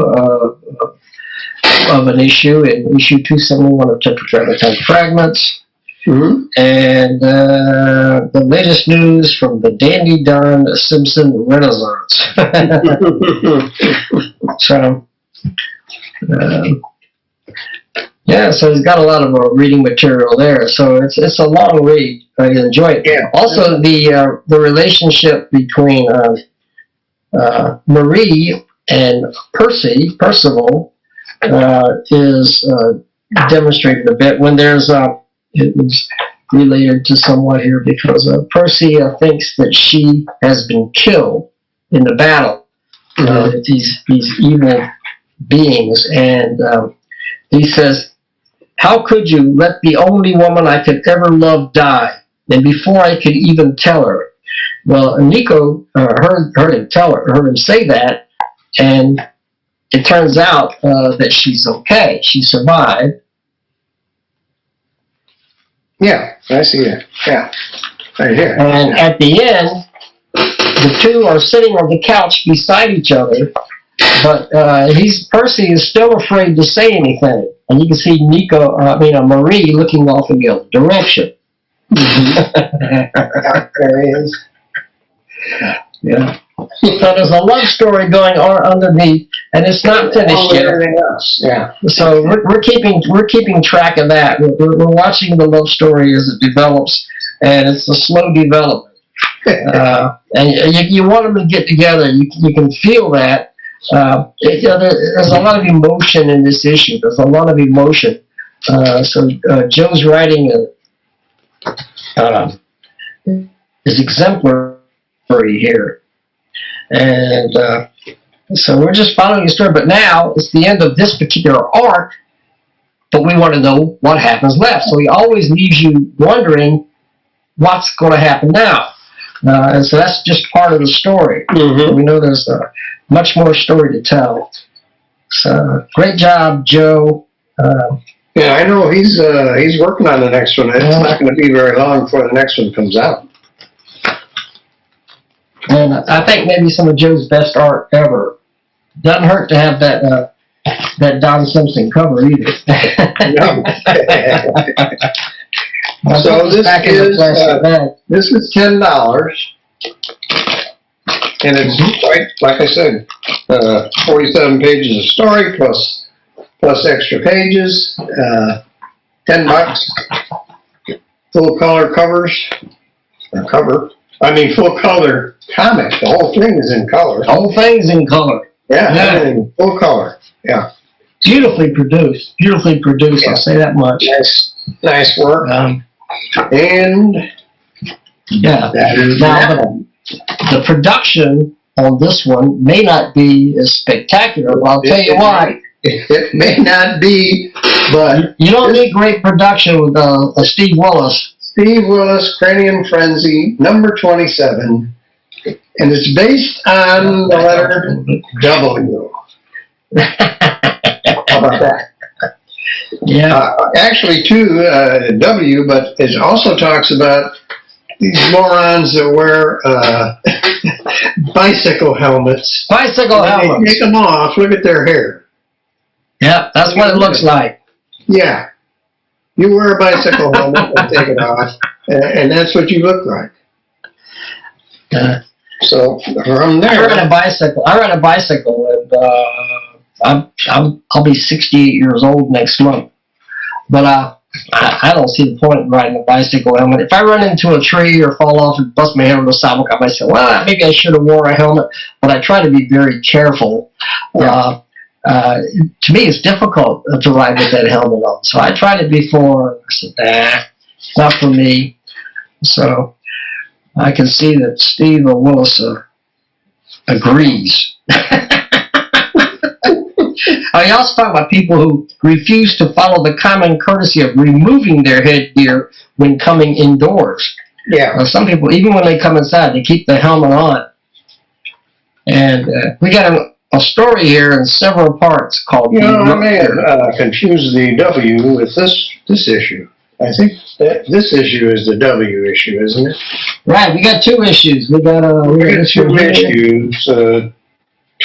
of an issue in issue 271 of Tetragrammaton Fragments. Mm-hmm. And the latest news from the Dandy Don Simpson Renaissance. So, yeah, so he's got a lot of reading material there. So it's a long read. I enjoy it. Yeah. Also, the relationship between Marie and Percival is demonstrated a bit when there's it was related to somewhat here because Percy thinks that she has been killed in the battle. These evil beings, and he says, "How could you let the only woman I could ever love die?" And before I could even tell her, well, Nico heard him say that, and it turns out that she's okay. She survived. Yeah, I see it. Yeah, right here. And at the end, the two are sitting on the couch beside each other, but Percy is still afraid to say anything, and you can see Marie looking off in the other direction. There he is. Yeah. So there's a love story going on underneath, and it's not finished yet. Everything else. Yeah. So we're keeping track of that. We're watching the love story as it develops, and it's a slow development. And you want them to get together. You can feel that. There's a lot of emotion in this issue. There's a lot of emotion. So Joe's writing is exemplary here. And so we're just following the story, but now it's the end of this particular arc, but we want to know what happens left. So he always leaves you wondering what's going to happen now. And so that's just part of the story. Mm-hmm. We know there's much more story to tell. So great job, Joe. Yeah, I know he's working on the next one. It's not going to be very long before the next one comes out. And I think maybe some of Joe's best art ever. Doesn't hurt to have that Don Simpson cover either. No. So this is $10, and it's quite, like I said, 47 pages of story plus extra pages. $10. Full color covers. Full color comic. The whole thing is in color. The whole thing's in color. Yeah. Full color. Yeah. Beautifully produced. Yeah. I'll say that much. Nice work. And yeah. Now the production on this one may not be as spectacular, but I'll tell you why. It may not be, but you don't need great production with Steve Willis. Steve Willis, Cranium Frenzy, number 27, and it's based on the letter W. How about that? Yeah. Actually, too, W, but it also talks about these morons that wear bicycle helmets. Bicycle helmets. They take them off. Look at their hair. Yeah, that's what it looks like. Yeah. You wear a bicycle helmet and take it off, and that's what you look like. So from there, I ride a bicycle, and I'll be 68 years old next month. But I don't see the point in riding a bicycle helmet. If I run into a tree or fall off and bust my head on the sidewalk, I might say, well, maybe I should have worn a helmet. But I try to be very careful. Yeah. To me, it's difficult to ride with that helmet on. So I tried it before. I said, not for me. So I can see that Steve Willis agrees. I also talk about people who refuse to follow the common courtesy of removing their headgear when coming indoors. Yeah. Some people, even when they come inside, they keep the helmet on. And we got a story here in several parts called You know, The I may Rupture. have confused the W with this issue. I think that this issue is the W issue, isn't it? Right, we got two issues. We got We got two issues.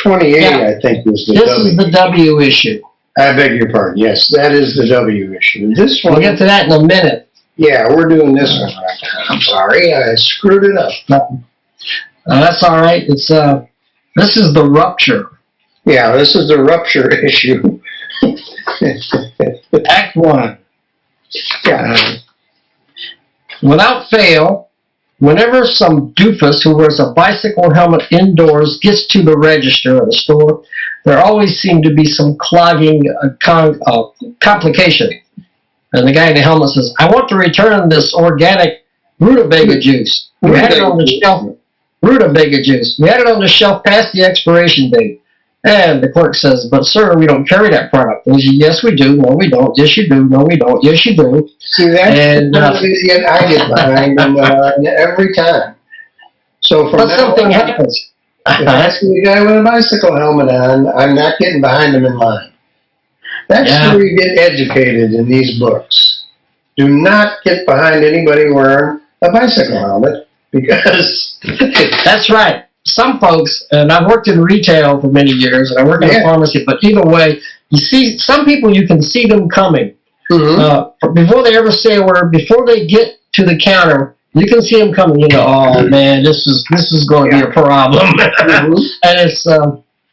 28, Yeah. I think, was the This W. is the W issue. I beg your pardon. Yes, that is the W issue. This one, We'll get to that in a minute. yeah, we're doing this one right now. I'm sorry, I screwed it up. That's all right. It's this is the rupture. Yeah, this is the rupture issue. Act 1. Yeah. Without fail, whenever some doofus who wears a bicycle helmet indoors gets to the register at a store, there always seem to be some clogging complication. And the guy in the helmet says, "I want to return this organic rutabaga juice. We had it on the shelf. Rutabaga juice. We had it on the shelf past the expiration date." And the clerk says, "But sir, we don't carry that product." And he says, "Yes, we do. No, we don't. Yes, you do. No, we don't. Yes, you do." See, that's And, I get behind them every time. So from But now something on, happens. if I see a guy with a bicycle helmet on, I'm not getting behind him in line. That's Yeah. where you get educated in these books. Do not get behind anybody wearing a bicycle helmet because That's right. Some folks, and I've worked in retail for many years, and I work in a Yeah. pharmacy, but either way, you see, some people, you can see them coming. Mhm. Before they ever say a word, before they get to the counter, you can see them coming. You know, oh man, this is going to be a problem. Mhm. And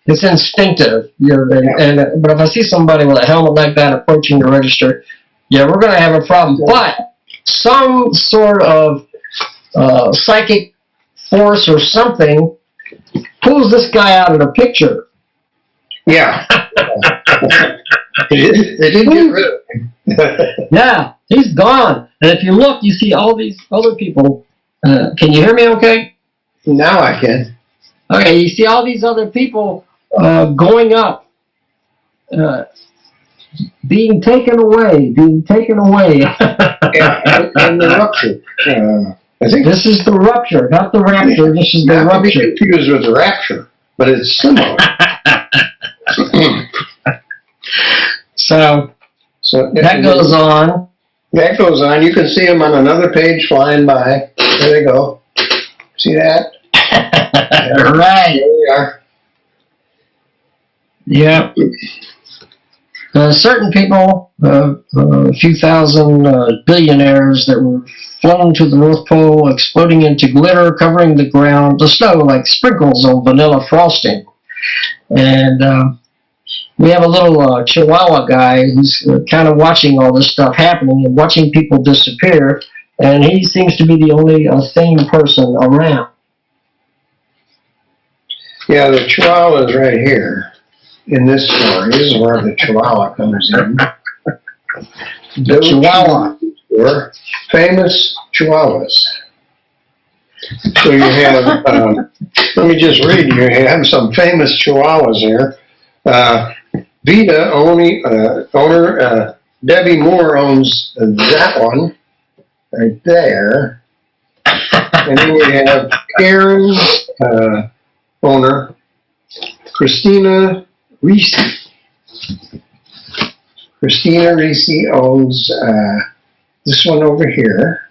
it's instinctive. You know, but if I see somebody with a helmet like that approaching the register, yeah, we're going to have a problem. But some sort of psychic force or something pulls this guy out of the picture. Yeah. They didn't get rid of him. Yeah, he's gone. And if you look, you see all these other people. Can you hear me okay? Now I can. Okay, you see all these other people going up, being taken away. Yeah, and the rupture. I think This is the rupture, not the rapture. This is the not to be rupture. confused with the rapture, but it's similar. So So that goes on. That goes on. You can see them on another page flying by. There they go. See that? Right. There we are. Yeah. Certain people, a few thousand billionaires that were flown to the North Pole, exploding into glitter, covering the ground, the snow like sprinkles on vanilla frosting. And we have a little Chihuahua guy who's kind of watching all this stuff happening and watching people disappear, and he seems to be the only sane person around. Yeah, the Chihuahua is right here in this story. This is where the Chihuahua comes in. The Chihuahua. Or famous Chihuahuas. So you have, let me just read, you have some famous Chihuahuas here. Vita owner Debbie Moore owns that one right there. And then we have Karen, owner Christina Reese. Christina Reese owns this one over here.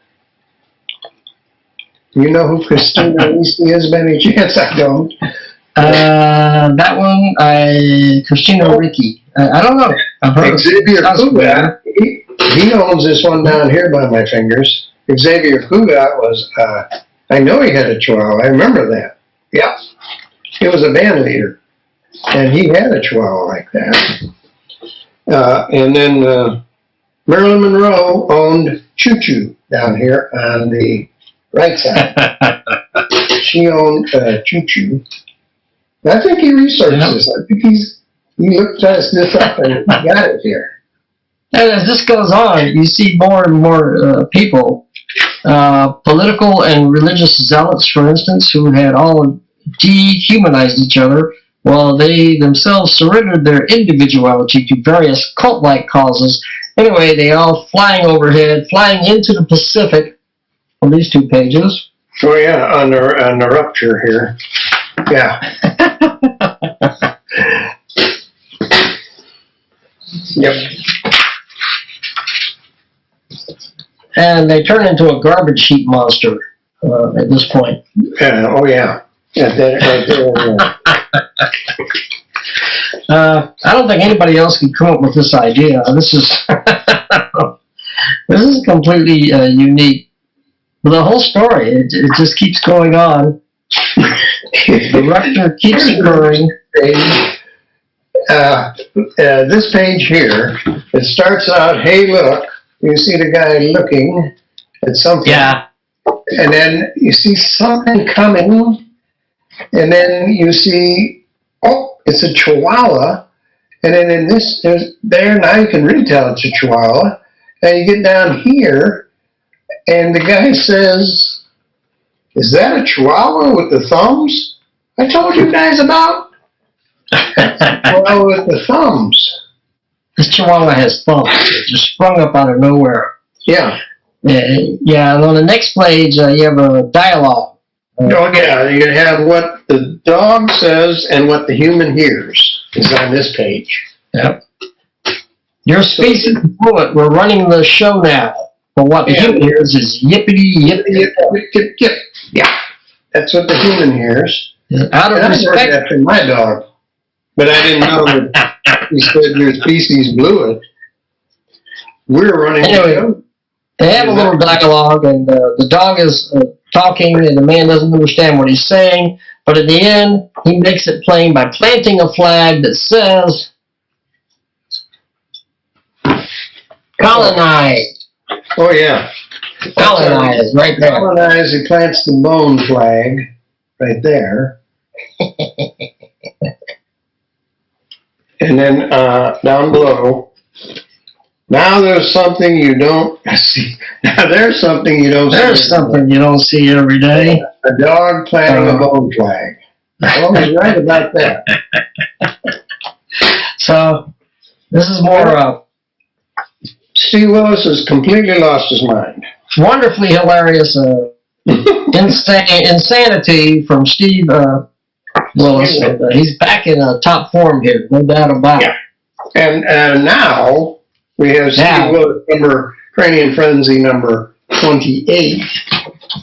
Do you know who Christina Reese is by any chance? I don't. That one, Christina Ricci. I don't know. I've heard of Xavier sounds Cugat, he owns this one down here by my fingers. Xavier Cugat was, I know he had a Chihuahua. I remember that. Yeah. He was a band leader. And he had a Chihuahua like that. And then Marilyn Monroe owned Choo Choo down here on the right side. She owned Choo Choo. I think he researched this. I think he looked this up and got it here. And as this goes on, you see more and more people, political and religious zealots, for instance, who had all dehumanized each other while they themselves surrendered their individuality to various cult-like causes. Anyway, they all flying overhead, flying into the Pacific on these two pages. Oh yeah, on the rupture here. Yeah. Yep. And they turn into a garbage heap monster at this point. Oh yeah. Yeah, that right there. I don't think anybody else could come up with this idea. This is this is completely unique. The whole story, it just keeps going on. The rupture keeps occurring. This page here, it starts out, hey, look, you see the guy looking at something. Yeah. And then you see something coming, and then you see, oh, it's a chihuahua. And then in this, now you can really tell it's a chihuahua. And you get down here, and the guy says, is that a chihuahua with the thumbs I told you guys about? Chihuahua with the thumbs. This chihuahua has thumbs. It just sprung up out of nowhere. Yeah. Yeah, and on the next page, you have a dialogue. Oh, yeah, you have what the dog says and what the human hears is on this page. Yep. Your species poet, we're running the show now. But what the human hears is yippity, yippity, Yip, yip, yip, yip. Yeah, that's what the human hears. Out of I heard respect. that from my dog, but I didn't know that he said your species blew it. We're running the Anyway, show. they have a little dialogue, and the dog is talking, and the man doesn't understand what he's saying. But at the end, he makes it plain by planting a flag that says, colonize. Oh, yeah. Colonize, right there. Colonize, he plants the bone flag right there. And then down below, now there's something you don't see. Now there's something you don't see. There's something you don't see every day. A dog planting a bone flag. Oh, he's right about that. So, this is more Steve Willis has completely lost his mind. wonderfully hilarious insanity from Steve Willis. He's back in top form here, no doubt about it. And now we have Steve Willis Cranium Frenzy number 28.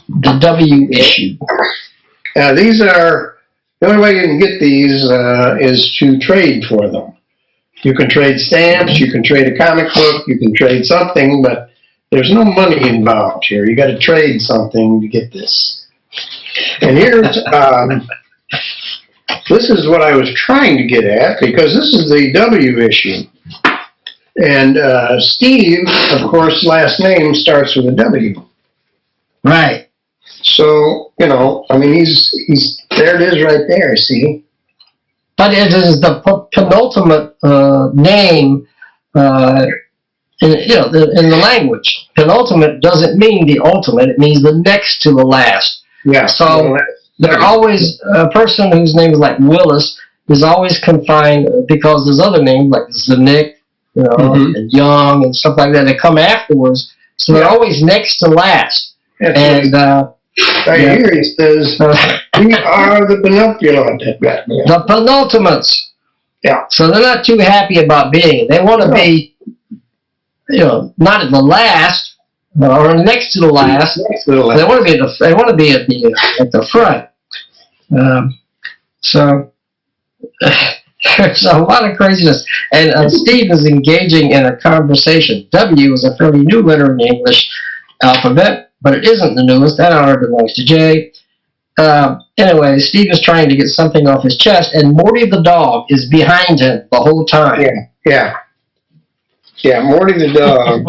The W issue. These are, the only way you can get these is to trade for them. You can trade stamps, you can trade a comic book, you can trade something, but there's no money involved here. You got to trade something to get this. And here's, this is what I was trying to get at, because this is the W issue. And Steve, of course, last name starts with a W. Right. So, you know, I mean, he's there it is right there, see? But it is the penultimate name in the language. Penultimate doesn't mean the ultimate, it means the next to the last. Yeah. So they're always, a person whose name is like Willis is always confined, because there's other names like Zanuck, and Young and stuff like that that come afterwards. So they're always next to last. And right here he says, we are the penultimate. The penultimates. Yeah. So they're not too happy about being it. They want to be, not at the last, or next to the last. Next to the last. They want to be at the front. So there's a lot of craziness. And Steve is engaging in a conversation. W is a fairly new letter in the English alphabet, but it isn't the newest. That honor belongs to J. Anyway, Steve is trying to get something off his chest, and Morty the dog is behind him the whole time. Yeah, Morty the dog.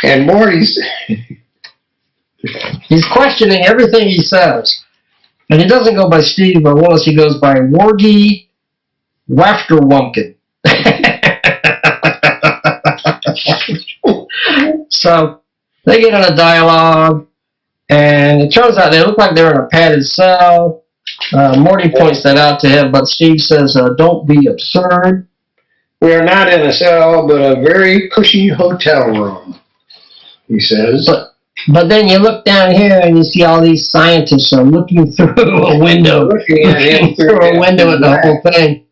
And Morty's... He's questioning everything he says. And he doesn't go by Steve or Willis, he goes by Wargy Wafterwunken. So they get in a dialogue, and it turns out they look like they're in a padded cell. Morty points that out to him, but Steve says, don't be absurd. We are not in a cell, but a very cushy hotel room, he says. But then you look down here and you see all these scientists are looking through a window, Looking at him through a window at the whole thing.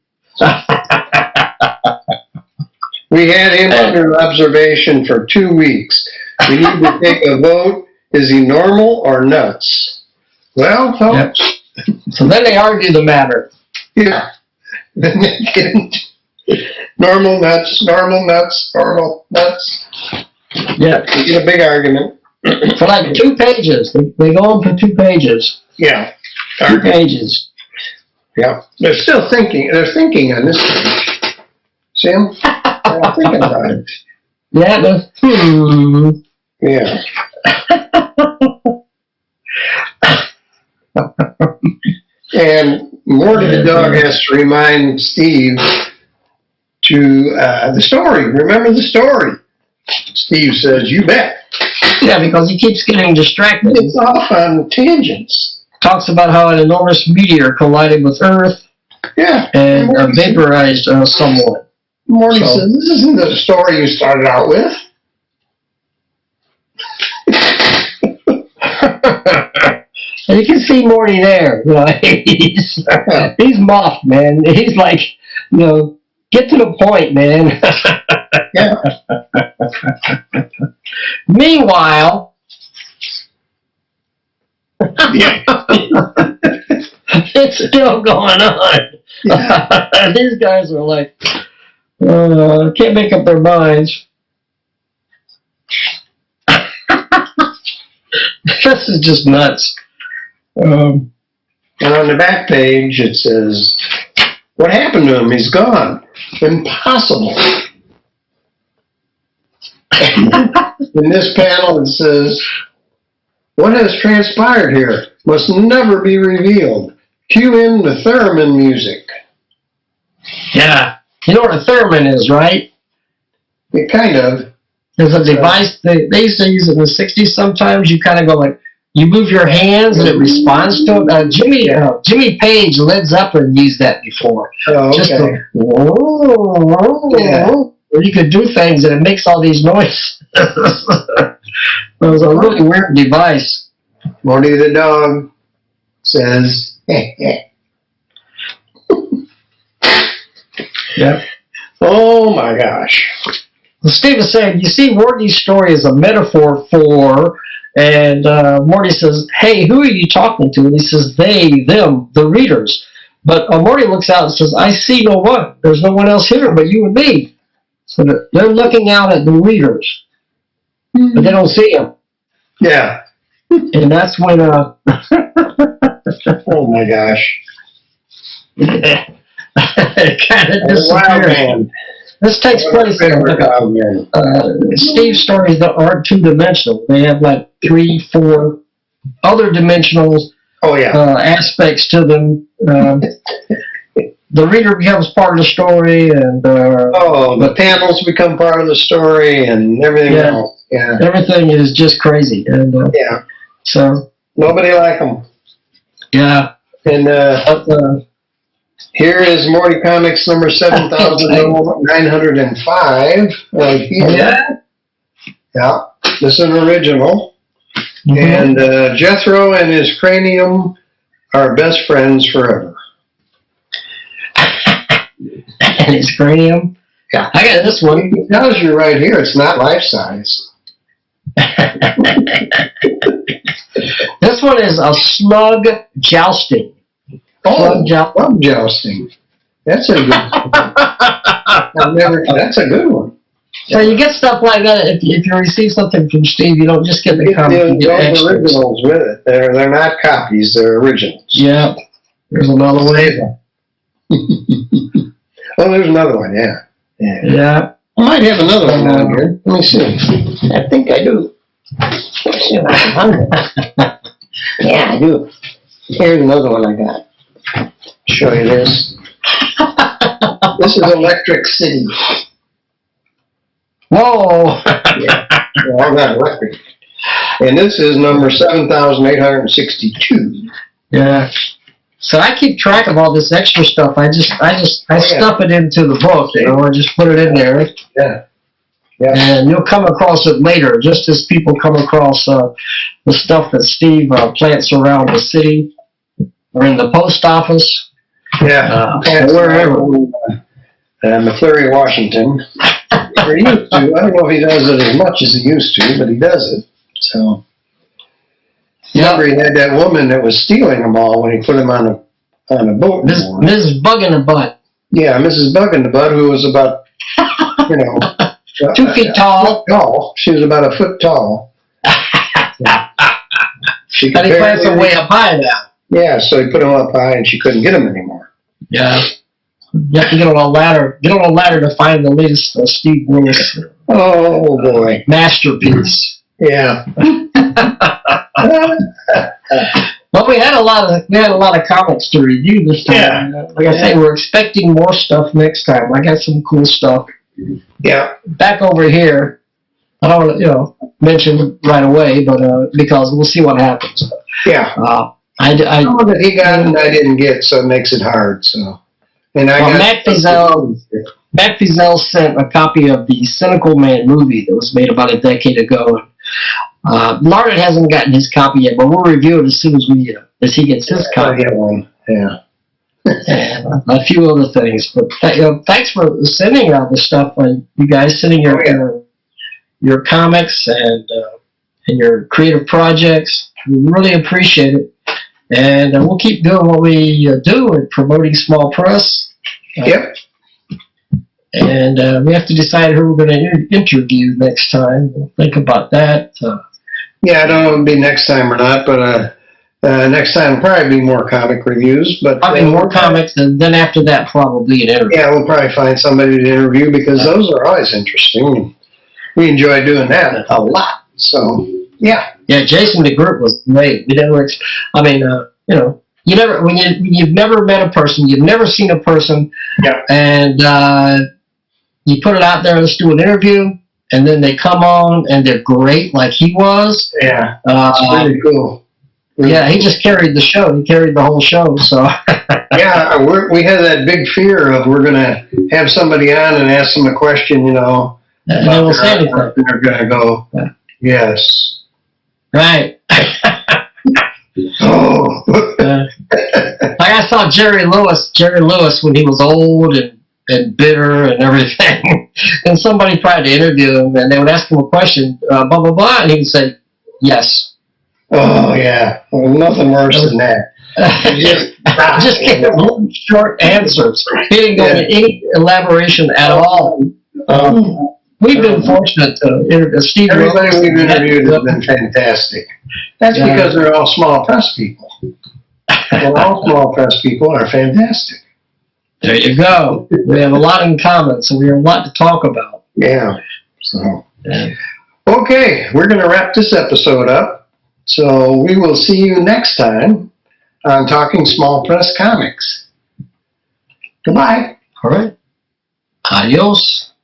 We had him under observation for 2 weeks. We need to take a vote. Is he normal or nuts? Well, folks. Yep. So then they argue the matter. Yeah. Then they get normal nuts, normal nuts, normal nuts. Yeah. We get a big argument. For like 2 pages. They go on for 2 pages. Yeah. 2 pages. Yeah. They're still thinking. They're thinking on this page. See 'em? They're thinking about it. Yeah, but, Yeah. And Morty the dog has to remind Steve to the story. Remember the story. Steve says, "You bet." yeah, because he keeps getting distracted. It's off on tangents. Talks about how an enormous meteor collided with Earth Yeah. and vaporized someone. Morty So- says, "This isn't the story you started out with." And you can see Morty there. You know, he's mocked, man. He's like, you know, get to the point, man. Yeah. Meanwhile, Yeah. it's still going on. Yeah. These guys are like, can't make up their minds. This is just nuts. And on the back page it says, "What happened to him? He's gone. Impossible." In this panel it says, "What has transpired here must never be revealed. Cue in the theremin music." Yeah. You know what a theremin is, right? It kind of. There's a device, they used to use it in the 60s sometimes. You kind of go like, you move your hands and it responds to it. Jimmy Page, Led Zeppelin used that before. Oh, Just okay. yeah. Where you could do things and it makes all these noises. It was a really weird device. Morty the dog says, "Heh." Yeah. Oh my gosh. Well, Steve is saying, you see, Morty's story is a metaphor for, and Morty says, hey, who are you talking to? And he says, they, them, the readers. But Morty looks out and says, I see no one. There's no one else here but you and me. So they're looking out at the readers, but they don't see him. Yeah. And that's when, Oh my gosh. it kind of Wow, disappears. man. This takes place in Steve's stories that aren't two-dimensional. They have like 3, 4 other dimensional Oh yeah. aspects to them. The reader becomes part of the story, and The panels become part of the story and everything Yeah. else. Yeah. everything is just crazy. And Yeah. so, Nobody like them. yeah. And But, here is Morty Comics number 7,905. Right here. yeah. Yeah. This is an original. Mhm. And Jethro and his cranium are best friends forever. And his cranium. Yeah. I got this one. It tells you right here it's not life size. This one is a slug jousting. Oh, love jousting. That's a good that's a good one. So you get stuff like that. If you receive something from Steve, you don't just get the comic, you get Those extras. originals with it. They're not copies, they're originals. Yeah. There's another way. Oh, there's another one, yeah. Yeah. I might have another one down here. Let me see. I think I do. Let's see if I can find it. Yeah, I do. Here's another one I got. Show you this. This is Electric City. Whoa. Yeah, well, not electric. And this is number 7,862. Yeah. So I keep track of all this extra stuff. I stuff it into the book, you know, I just put it in there. Yeah. Yeah. And you'll come across it later, just as people come across the stuff that Steve plants around the city or in the post office. Yeah. Or wherever. McCleary, Washington. Or he used to. I don't know if he does it as much as he used to, but he does it. So. Remember, he had that woman that was stealing them all when he put them on a boat. Mrs. Bug in the Butt. Yeah, Mrs. Bug in the Butt, who was about, 2 feet tall. She was about a foot tall. She But he plants them way up high now. Yeah, so he put them up high, and she couldn't get them anymore. Yeah. You have to get on a ladder. Get on a ladder to find the latest Steve Willis. Oh boy, masterpiece. Yeah. Well, we had a lot of comics to review this time. Yeah. Like I say, we're expecting more stuff next time. I got some cool stuff. Yeah. Back over here, I don't want to, mention right away, but because we'll see what happens. Yeah. I know that he got and I didn't get, so it makes it hard. So, and I got Matt Fizel sent a copy of the Cynical Man movie that was made about a decade ago. Larned hasn't gotten his copy yet, but we'll review it as soon as he gets his copy. I get one. Yeah. And a few other things, but thanks for sending all the stuff. You guys sending your comics and your creative projects. We really appreciate it, and we'll keep doing what we do and promoting small press. Yep. And we have to decide who we're going to interview next time. We'll think about that. Yeah, I don't know if it'll be next time or not, but next time will probably be more comic reviews. But probably more comics, and then after that, probably an interview. Yeah, we'll probably find somebody to interview because those are always interesting. We enjoy doing that a lot. So, yeah. Yeah, Jason DeGroot was great. We never, you never when you've never met a person, you've never seen a person, yeah, and you put it out there, let's do an interview, and then they come on and they're great, like he was. Yeah, it's really cool. Yeah, he just carried the show. He carried the whole show. So. Yeah, we had that big fear of we're gonna have somebody on and ask them a question, and they will say anything. They're gonna go, yes. Right. Oh. Like I saw Jerry Lewis when he was old and bitter and everything. And somebody tried to interview him and they would ask him a question, blah, blah, blah, and he would say, yes. Oh, yeah. Well, nothing worse than that. Just gave him short answers. He didn't go into any elaboration at all. We've been fortunate to interview Steve. Everybody we've interviewed has been fantastic. That's because they're all small press people. Well, all small press people are fantastic. There you go. We have a lot in common, so we have a lot to talk about. Yeah. So, okay, we're going to wrap this episode up. So we will see you next time on Talking Small Press Comics. Goodbye. All right. Adios.